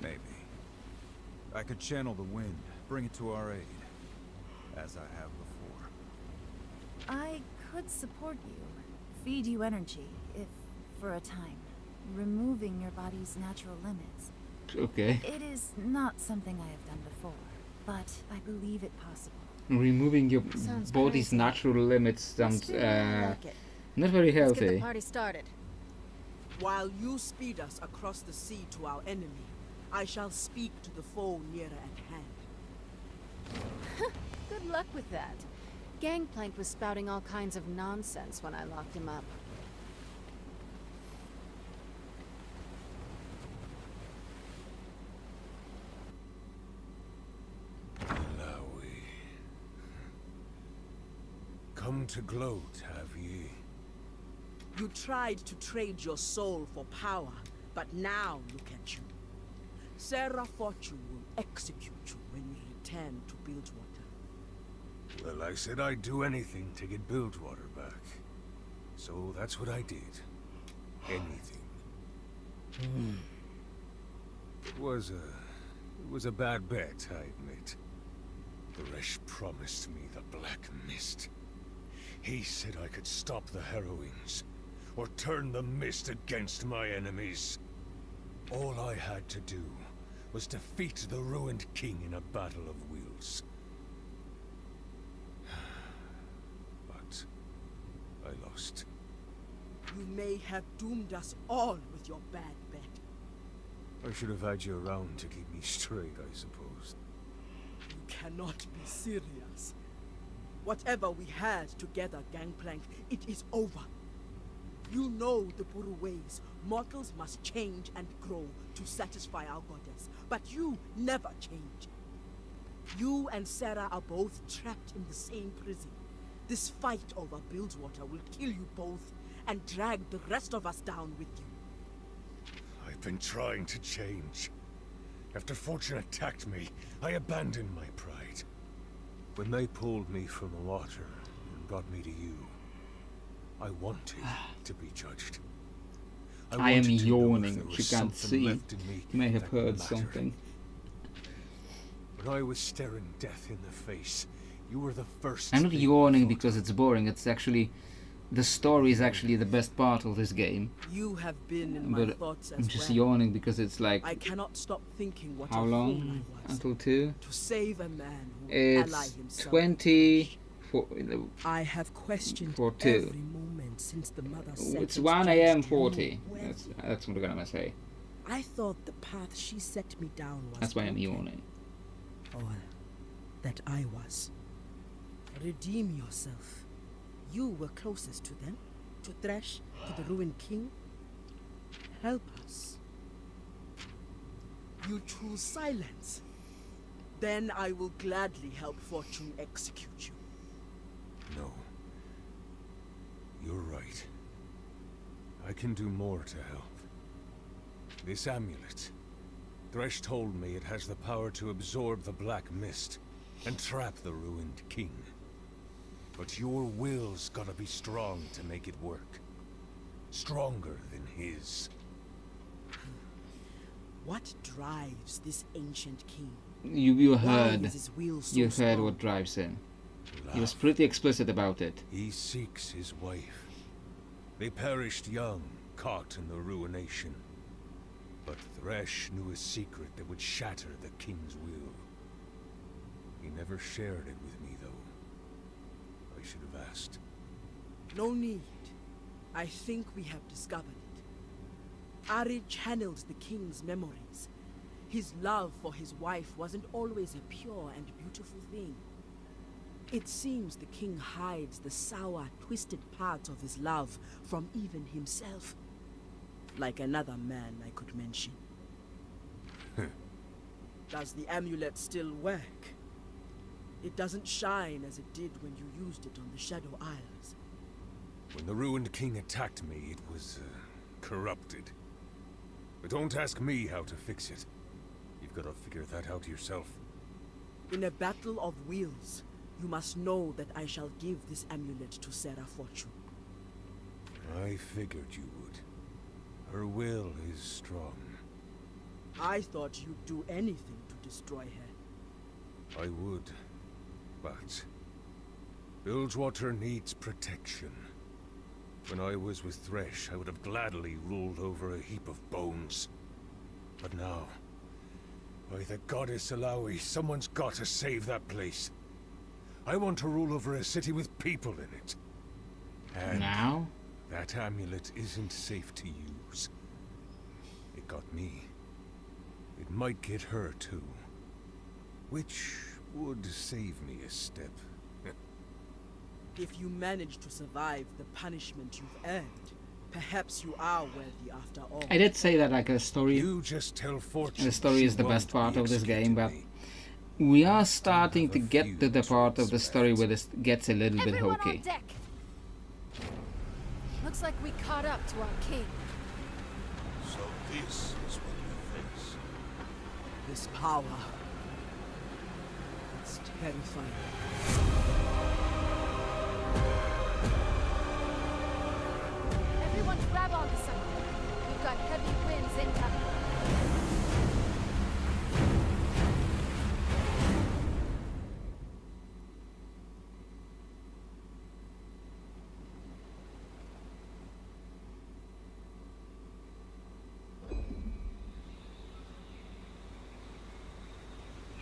Maybe. I could channel the wind, bring it to our aid, as I have before. I could support you, feed you energy, if for a time, removing your body's natural limits. Okay. It is not something I have done before, but I believe it possible. Removing your Sounds body's crazy. natural limits sounds Still, I like it. not very Let's get the healthy. party started. While you speed us across the sea to our enemy, I shall speak to the foe nearer at hand. Good luck with that. Gangplank was spouting all kinds of nonsense when I locked him up. Lowy. Come to gloat, have ye? You tried to trade your soul for power, but now look at you. Sarah Fortune will execute you when you return to Bilgewater. Well, I said I'd do anything to get Bilgewater back. So that's what I did. Anything. It was a bad bet, I admit. Thresh promised me the Black Mist. He said I could stop the Harrowings, or turn the mist against my enemies. All I had to do was defeat the Ruined King in a battle of wills. But I lost. You may have doomed us all with your bad bet. I should have had you around to keep me straight, I suppose. You cannot be serious. Whatever we had together, Gangplank, it is over. You know the Buru ways. Mortals must change and grow to satisfy our goddess. But you never change. You and Sarah are both trapped in the same prison. This fight over Bilgewater will kill you both, and drag the rest of us down with you. I've been trying to change. After Fortune attacked me, I abandoned my pride. When they pulled me from the water and brought me to you, I wanted to be judged. I am wanted to know if yawning, there which was you can't something see. left in me You may have that heard mattered. something. When I was staring death in the face, you were the first. I'm not thing I yawning thought because of. it's boring. It's actually the story is actually the best part of this game. You have been in my But thoughts I'm as just well. yawning because it's like I cannot stop thinking what how a fool long I was until 2? to save a man who would ally It's himself. 20 for I have questioned for 2. every moment since the mother It's sentenced 1 you a.m. to 40. where That's what I'm gonna say. I thought the path she set me down was That's why I'm broken, yawning. or that I was. Redeem yourself. You were closest to them, to Thresh, to the ruined king. Help us. You choose silence. Then I will gladly help Fortune execute you. No. You're right. I can do more to help. This amulet. Thresh told me it has the power to absorb the black mist and trap the ruined king. But your will's gotta be strong to make it work. Stronger than his. What drives this ancient king? You Why heard is his will so you heard strong? what drives him. He was Love. pretty explicit about it. He seeks his wife. They perished young, caught in the ruination. But Thresh knew a secret that would shatter the king's will. He never shared it with me, though. I should have asked. No need. I think we have discovered it. Ari channeled the king's memories. His love for his wife wasn't always a pure and beautiful thing. It seems the king hides the sour, twisted parts of his love from even himself. Like another man I could mention. Does the amulet still work? It doesn't shine as it did when you used it on the Shadow Isles. When the ruined king attacked me, it was, corrupted. But don't ask me how to fix it. You've got to figure that out yourself. In a battle of wills, you must know that I shall give this amulet to Sarah Fortune. I figured you would. Her will is strong. I thought you'd do anything to destroy her. I would. But Bilgewater needs protection. When I was with Thresh, I would have gladly ruled over a heap of bones. But now, by the goddess Alawi, someone's got to save that place. I want to rule over a city with people in it. And Now? that amulet isn't safe to use. It got me. It might get her too. Which would save me a step. If you manage to survive the punishment you've earned, perhaps you are worthy after all. I did say that like a story. You just tell Fortune. The story she is the won't best part be of this game, but executing we are starting have to a get few to the part of the to story respect. where this gets a little bit Everyone hokey. on deck. Looks like we caught up to our king. So this is what you face. This power. It's terrifying. Everyone grab onto something. We've got heavy winds incoming.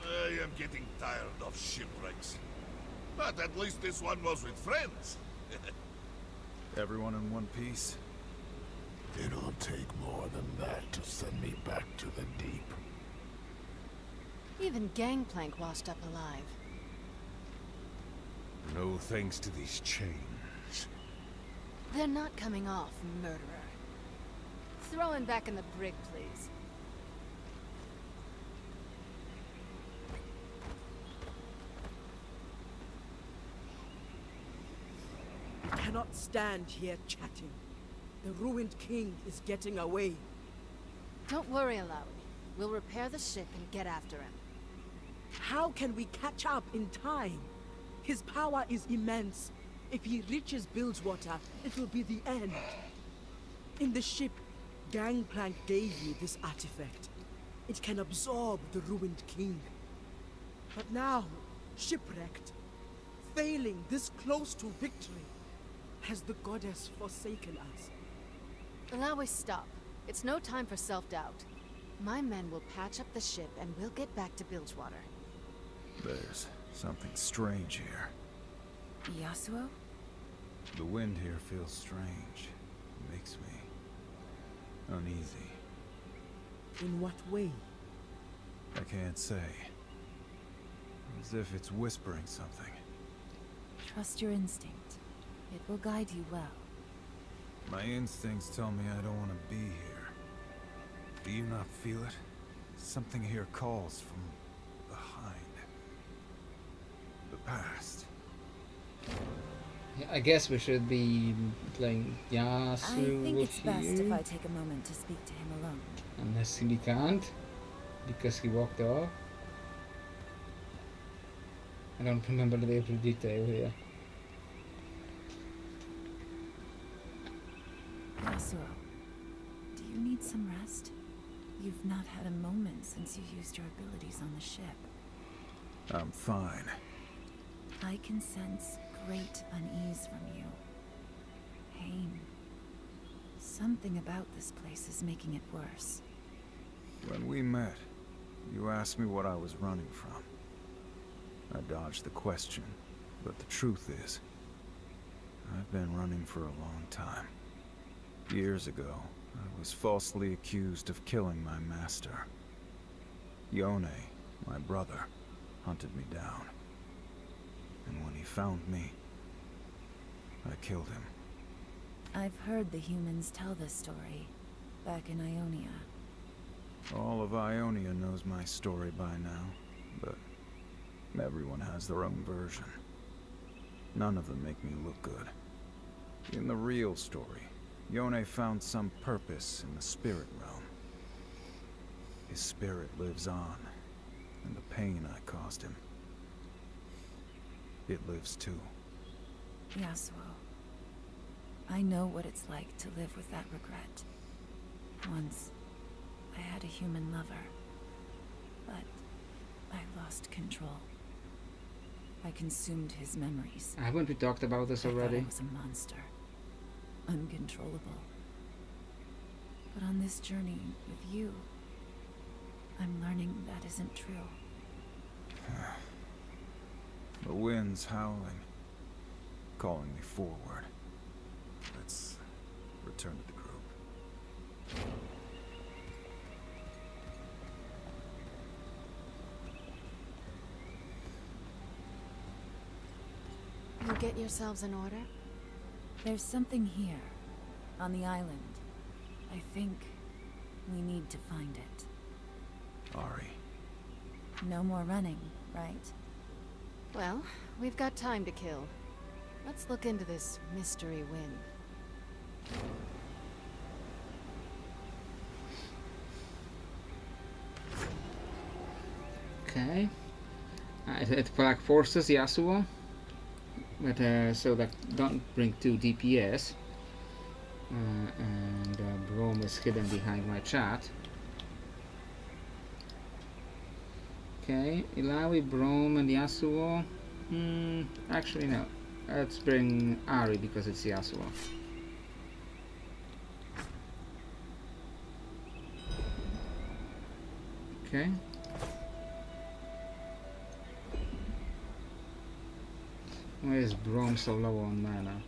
I am getting tired of shipwrecks. But at least this one was with friends. Everyone in one piece? It'll take more than that to send me back to the deep. Even Gangplank washed up alive. No thanks to these chains. They're not coming off, murderer. Throw him back in the brig, please. You cannot stand here chatting. The ruined king is getting away. Don't worry, Alawi. We'll repair the ship and get after him. How can we catch up in time? His power is immense. If he reaches Bilgewater, it will be the end. In the ship, Gangplank gave you this artifact. It can absorb the ruined king. But now, shipwrecked, failing this close to victory, has the goddess forsaken us? Alawi, stop. It's no time for self-doubt. My men will patch up the ship and we'll get back to Bilgewater. There's something strange here. Yasuo? The wind here feels strange. It makes me uneasy. In what way? I can't say. As if it's whispering something. Trust your instinct. It will guide you well. My instincts tell me I don't want to be here. Do you not feel it? Something here calls from behind. The past. Yeah, I guess we should be playing Yasuo I think it's best if here. I take a moment to speak to him alone. Unless he can't, because he walked off. I don't remember the every detail here. Yasuo, do you need some rest? You've not had a moment since you used your abilities on the ship. I'm fine. I can sense great unease from you. Pain. Something about this place is making it worse. When we met, you asked me what I was running from. I dodged the question, but the truth is, I've been running for a long time. Years ago, I was falsely accused of killing my master. Yone, my brother, hunted me down. And when he found me, I killed him. I've heard the humans tell this story, back in Ionia. All of Ionia knows my story by now, but everyone has their own version. None of them make me look good. In the real story, Yone found some purpose in the spirit realm. His spirit lives on, and the pain I caused him, it lives too. Yasuo, I know what it's like to live with that regret. Once, I had a human lover, but I lost control. I consumed his memories. Haven't we talked about this I thought already? I was a monster, uncontrollable. But on this journey with you, I'm learning that isn't true. The wind's howling, calling me forward. Let's return to the group. You get yourselves in order? There's something here, on the island. I think we need to find it. Ari. No more running, right? Well, we've got time to kill. Let's look into this mystery wind. Okay. It Black Forces Yasuo. But so that don't bring 2 DPS. And Brome is hidden behind my chat. Okay, Ilawi, Brome, and Yasuo. Actually no. Let's bring Ari because it's Yasuo. Okay. Why is Brome so low on mana?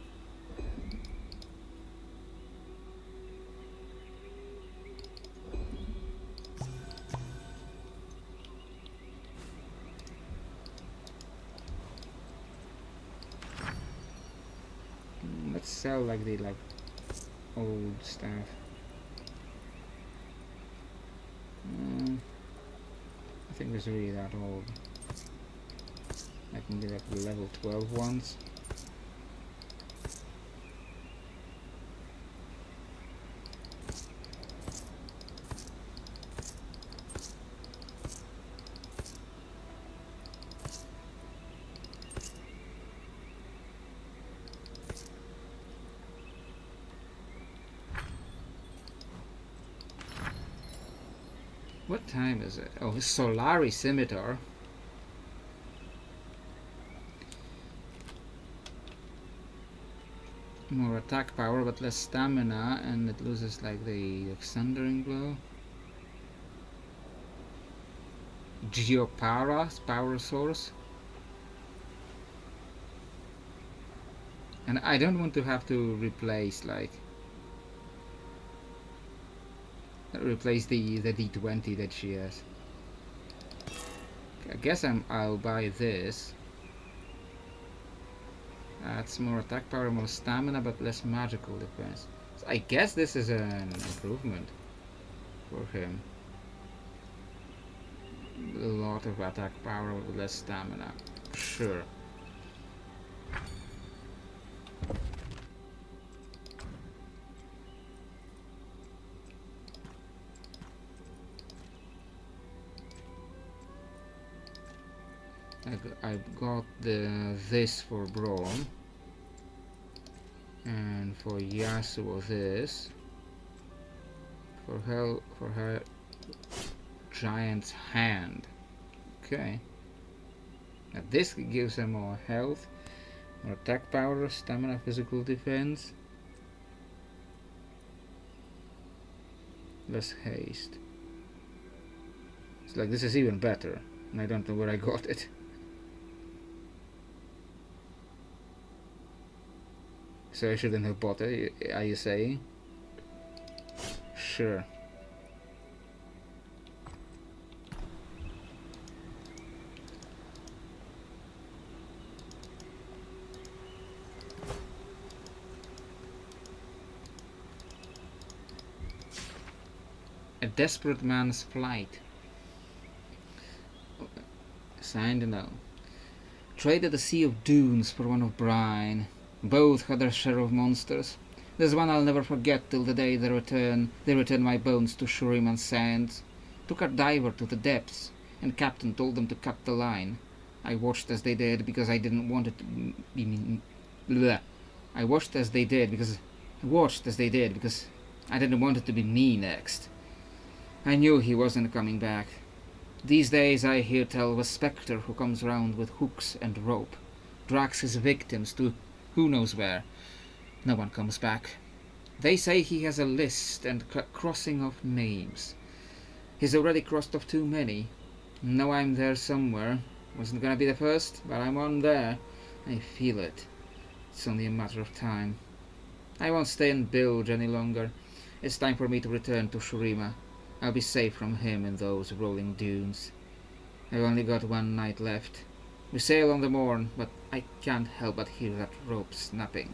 Let's sell like the old stuff. I think it's really that old. I can get up to level 12 ones. What time is it? Oh, Solari Scimitar. More attack power, but less stamina, and it loses like the Thundering Blow. Geopara, power source. And I don't want to have to replace like the D20 that she has. I guess I'll buy this. That's more attack power, more stamina, but less magical defense. So I guess this is an improvement for him. A lot of attack power with less stamina. Sure. I've got this for Braun, and for Yasuo this, for her Giant's Hand. Okay. Now this gives her more health, more attack power, stamina, physical defense, less haste. It's like this is even better, and I don't know where I got it. So I shouldn't have bought it, are you saying? Sure. A Desperate Man's Flight. Signed no. Traded a Sea of Dunes for one of brine. Both had their share of monsters. There's one I'll never forget till the day they return my bones to Shuriman's sands. Took our diver to the depths, and Captain told them to cut the line. I watched as they did because I didn't want it to be mean. Bleh. I watched as they did because I didn't want it to be me next. I knew he wasn't coming back. These days I hear tell of a spectre who comes round with hooks and rope, drags his victims to who knows where. No one comes back. They say he has a list and crossing of names. He's already crossed off too many. Know I'm there somewhere. Wasn't gonna be the first, but I'm on there. I feel it. It's only a matter of time. I won't stay in Bilge any longer. It's time for me to return to Shurima. I'll be safe from him in those rolling dunes. I've only got one night left. We sail on the morn, but I can't help but hear that rope snapping.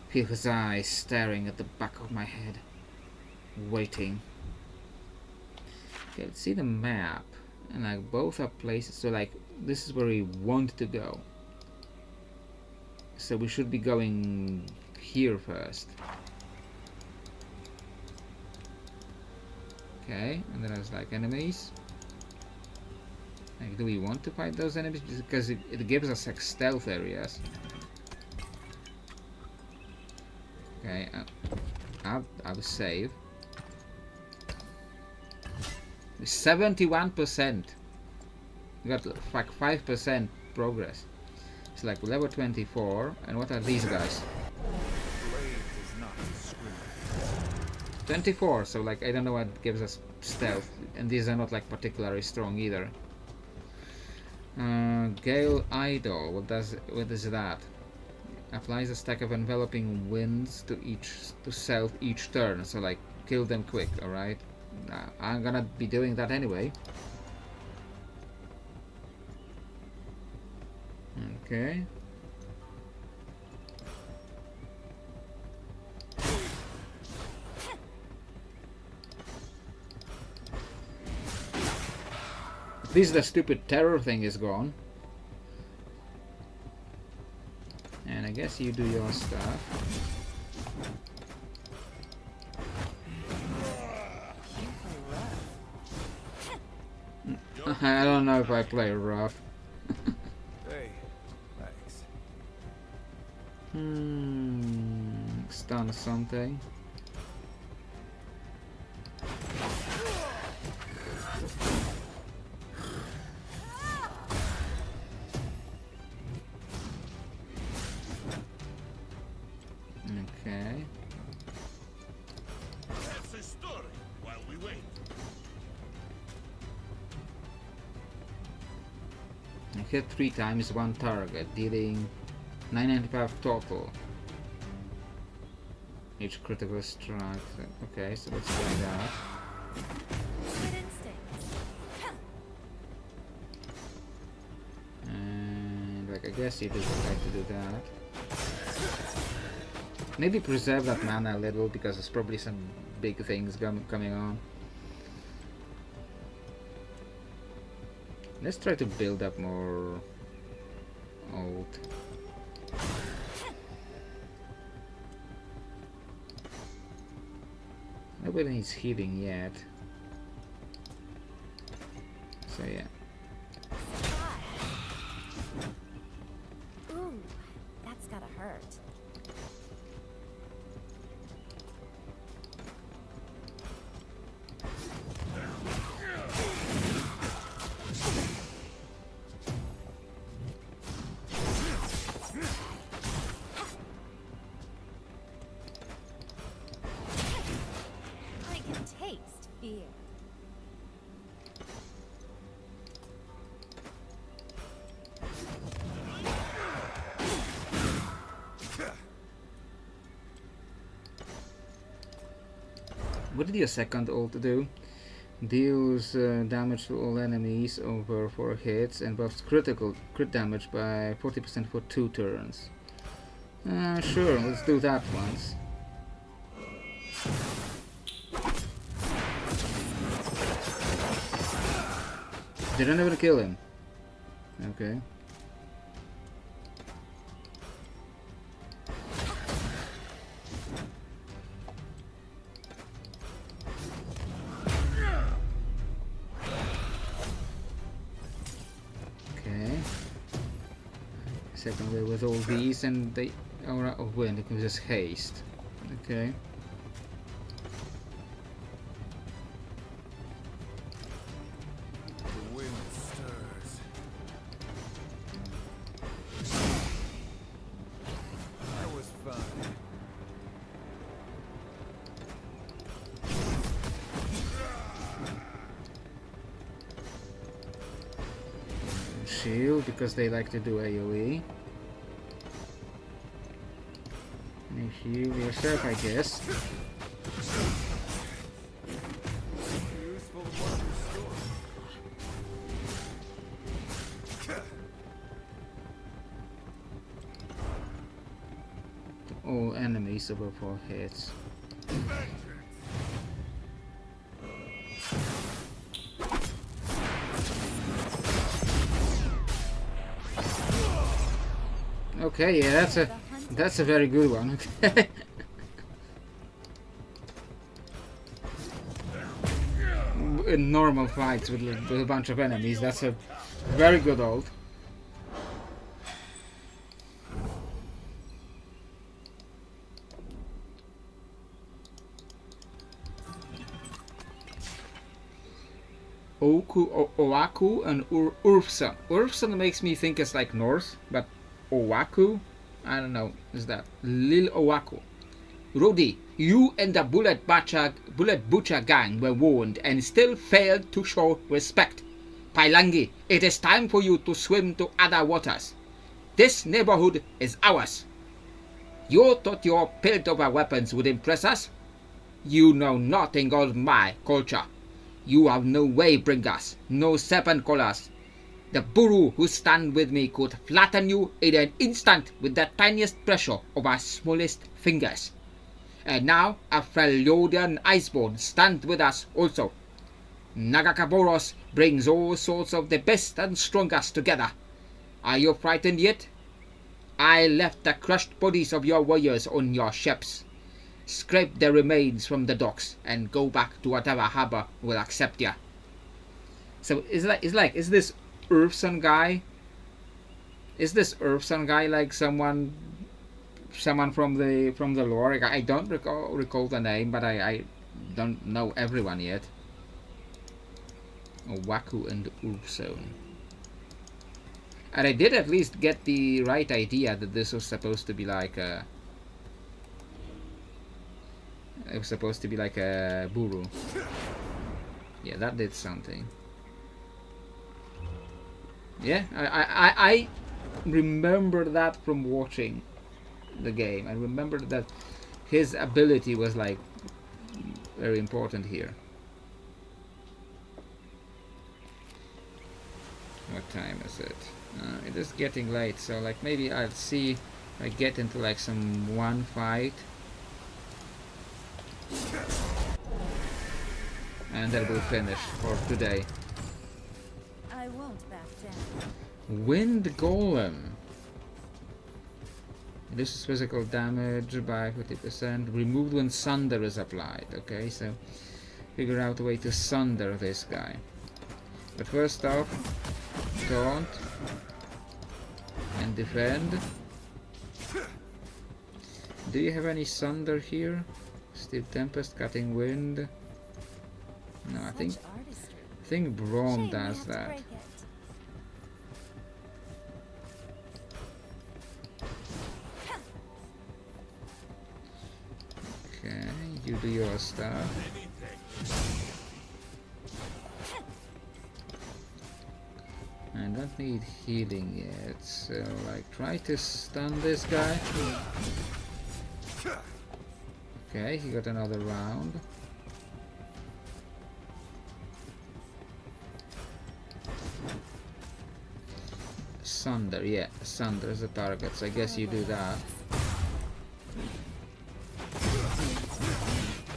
Feel his eyes staring at the back of my head. Waiting. Okay, let's see the map. And like both are places, so like this is where we want to go. So we should be going here first. Okay, and then there's like enemies. Like, do we want to fight those enemies? Because it gives us like stealth areas. Okay, I'll save. 71%. We got like 5% progress. It's like level 24. And what are these guys? 24. So like I don't know what gives us stealth, and these are not like particularly strong either. Gale Idol. What is that? Applies a stack of enveloping winds to self each turn. So like kill them quick. All right. I'm gonna be doing that anyway. Okay. At least the stupid terror thing is gone. And I guess you do your stuff. I don't know if I play rough. Hey, thanks. Stun something. Hit 3 times one target, dealing 995 total. Each critical strike. Okay, so let's try that. Good instincts. And like I guess you just like to do that. Maybe preserve that mana a little because there's probably some big things coming on. Let's try to build up more old. Nobody needs healing yet. So yeah. Ooh, that's gotta hurt. I can taste fear. What did your second ult do? Deals damage to all enemies over 4 hits and buffs crit damage by 40% for 2 turns. Sure, let's do that once. Didn't even kill him. Okay. Okay. Second wave with all these and the aura of wind, it can just haste. Okay. The wind stirs. That was fun. Shield because they like to do AoE. And heal yourself, I guess. Useful wonder store. All enemies over 4 hits. Okay, yeah, that's a very good one. Okay. In normal fights with a bunch of enemies, that's a very good ult. Oaku and Urfson. Urfson makes me think it's like Norse, but Oaku, I don't know, is that Lil Oaku. Rodi, you and the Bullet Butcher gang were warned and still failed to show respect. Pailangi, it is time for you to swim to other waters. This neighborhood is ours. You thought your Piltover weapons would impress us? You know nothing of my culture. You have no way bring us, no serpent callers. The Buru who stand with me could flatten you in an instant with the tiniest pressure of our smallest fingers. And now a Freljordian Iceborne stand with us also. Nagakaboros brings all sorts of the best and strongest together. Are you frightened yet? I left the crushed bodies of your warriors on your ships. Scrape the remains from the docks and go back to whatever harbor will accept you. So is this Urfson guy? Is this Urfson guy like someone from the lore? I don't recall the name, but I don't know everyone yet. Waku and Urfson. And I did at least get the right idea that this was supposed to be like a... It was supposed to be like a Buru. Yeah, that did something. Yeah, I remember that from watching the game. I remember that his ability was like very important here. What time is it? It is getting late, so like maybe I'll see if I get into like some one fight, and that will finish for today. I won't back down. Wind Golem. Reduces physical damage by 50%. Removed when Sunder is applied. Okay, so figure out a way to Sunder this guy. But first off, taunt and defend. Do you have any Sunder here? Steel Tempest, Cutting Wind. No, I think Braum Shame we does have to that. break it. Okay, you do your stuff. I don't need healing yet, so like try to stun this guy. Okay, he got another round. Sunder, yeah, Sunder is the target, so I guess you do that.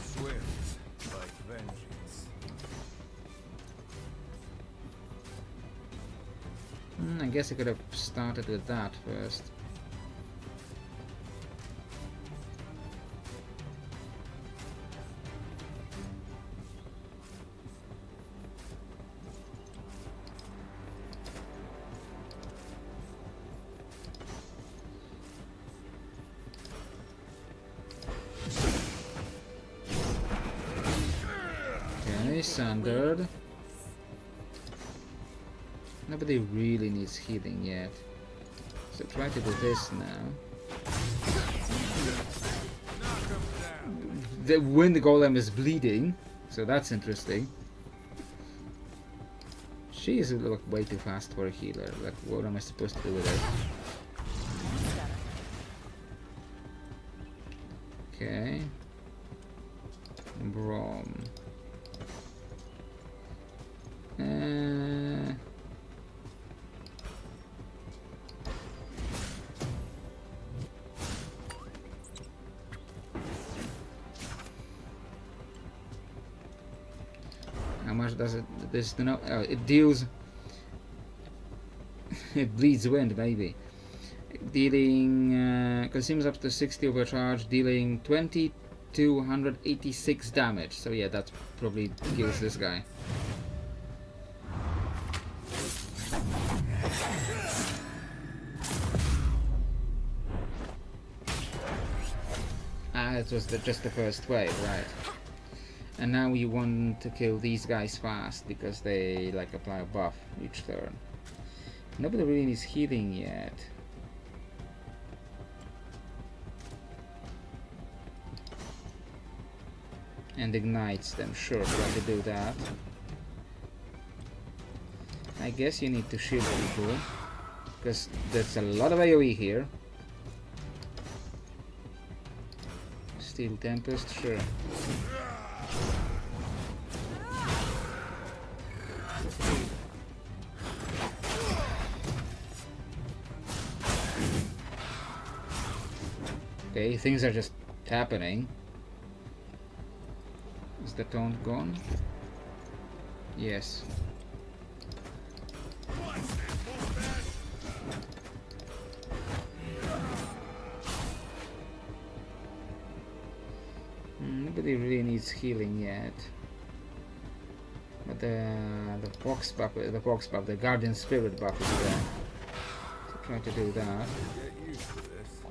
Swift, like vengeance. I guess I could have started with that first. Okay, Sundered. Nobody really needs healing yet. So try to do this now. The Wind Golem is bleeding, so that's interesting. She is like way too fast for a healer. Like, what am I supposed to do with it? Okay. Braum. How much does this do? No, it deals. It bleeds wind, maybe. Dealing consumes up to 60 overcharge, dealing 2,286 damage. So yeah, that probably kills this guy. It was just the first wave, right? And now we want to kill these guys fast because they like apply a buff each turn. Nobody really needs healing yet. And ignites them, sure, try to do that. I guess you need to shield people because there's a lot of AoE here. Steel Tempest, sure. Okay, things are just happening. Is the taunt gone? Yes. Nobody really needs healing yet. But the box buff, the Guardian Spirit buff is there. So try to do that. Get used to this.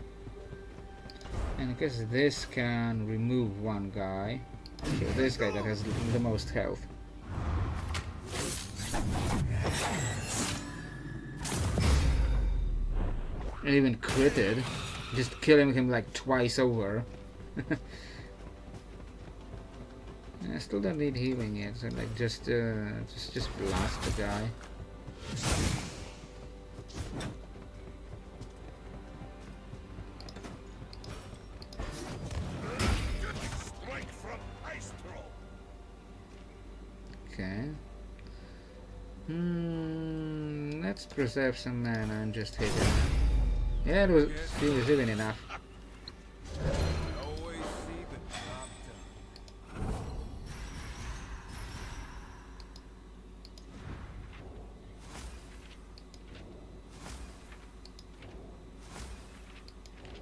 And I guess this can remove one guy. So this guy that has the most health. And even critted. Just killing him like twice over. I still don't need healing yet, so like just blast the guy. Strike from ice throw. Okay. Let's preserve some mana and just hit it. Yeah, it was even enough. Always see the job done.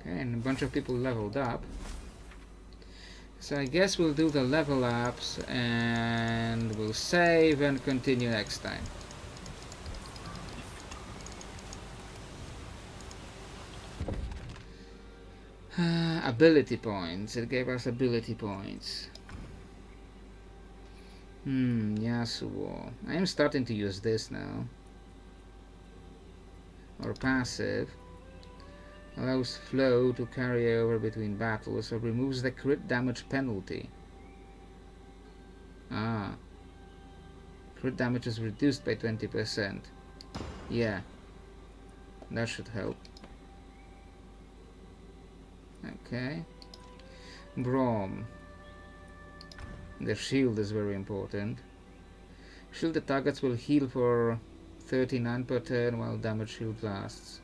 Okay, and a bunch of people leveled up. So I guess we'll do the level ups and we'll save and continue next time. Ability points. It gave us ability points. Yasuo. I am starting to use this now. Or passive. Allows flow to carry over between battles or removes the crit damage penalty. Crit damage is reduced by 20%. Yeah. That should help. Okay. Braum. The shield is very important. Shielded targets will heal for 39 per turn while damage shield lasts.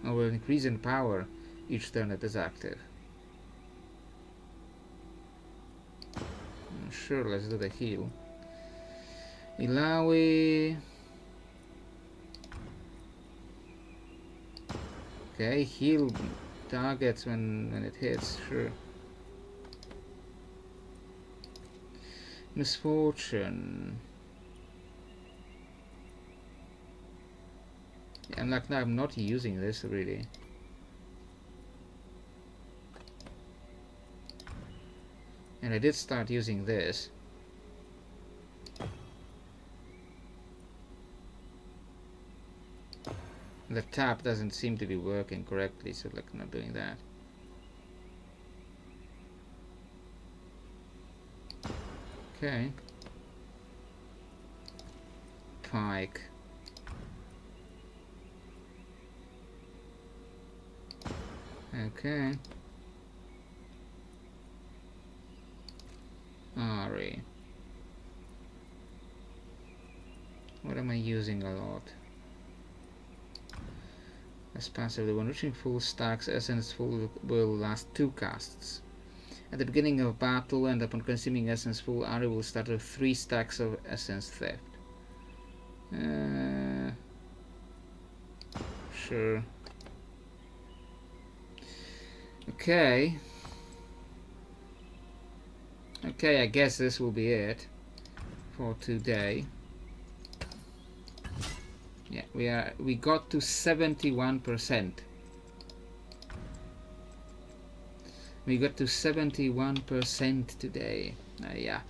Or will increase in power each turn it is active. Sure, let's do the heal. Ilawi. Okay, heal targets when it hits, sure. Misfortune. Yeah, like now I'm not using this really. And I did start using this. The tap doesn't seem to be working correctly, so like not doing that. Okay. Pike. Okay. Ari. What am I using a lot? As passively, when reaching full stacks, Essence Full will last 2 casts. At the beginning of battle and upon consuming Essence Full, Ari will start with 3 stacks of Essence Theft. Sure. Okay. Okay, I guess this will be it for today. Yeah, we got to 71%. We got to 71% today. Yeah.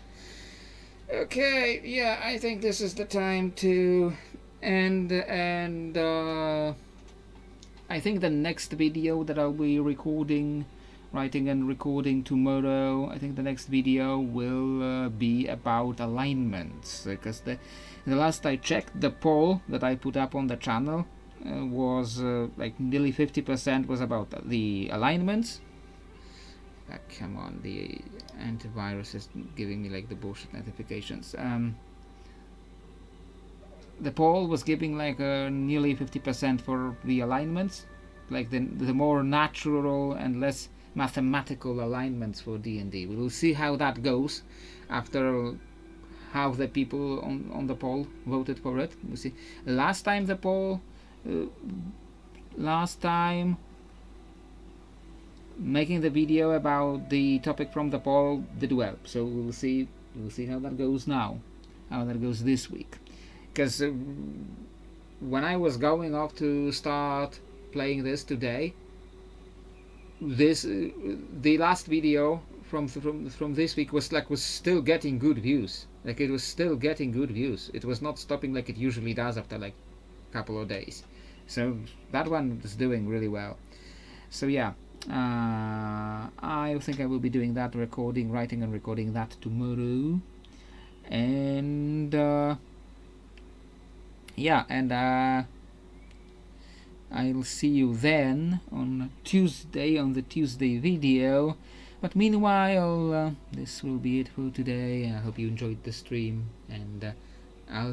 Okay, yeah, I think this is the time to end, and I think the next video that I'll be writing and recording tomorrow, I think the next video will be about alignments, because the last I checked, the poll that I put up on the channel was like nearly 50% was about the alignments. Come on, the antivirus is giving me like the bullshit notifications. The poll was giving like nearly 50% for the alignments, like the more natural and less mathematical alignments for D&D. We will see how that goes after how the people on the poll voted for it. We'll see. Last time making the video about the topic from the poll did well, so we'll see how that goes now, how that goes this week, because when I was going off to start playing this today, the last video from this week was still getting good views. Like it was still getting good views. It was not stopping like it usually does after like a couple of days. So that one is doing really well. So yeah, I think I will be doing that, writing and recording that tomorrow. And yeah, and I'll see you then on Tuesday, on the Tuesday video. But meanwhile, this will be it for today. I hope you enjoyed the stream, and I'll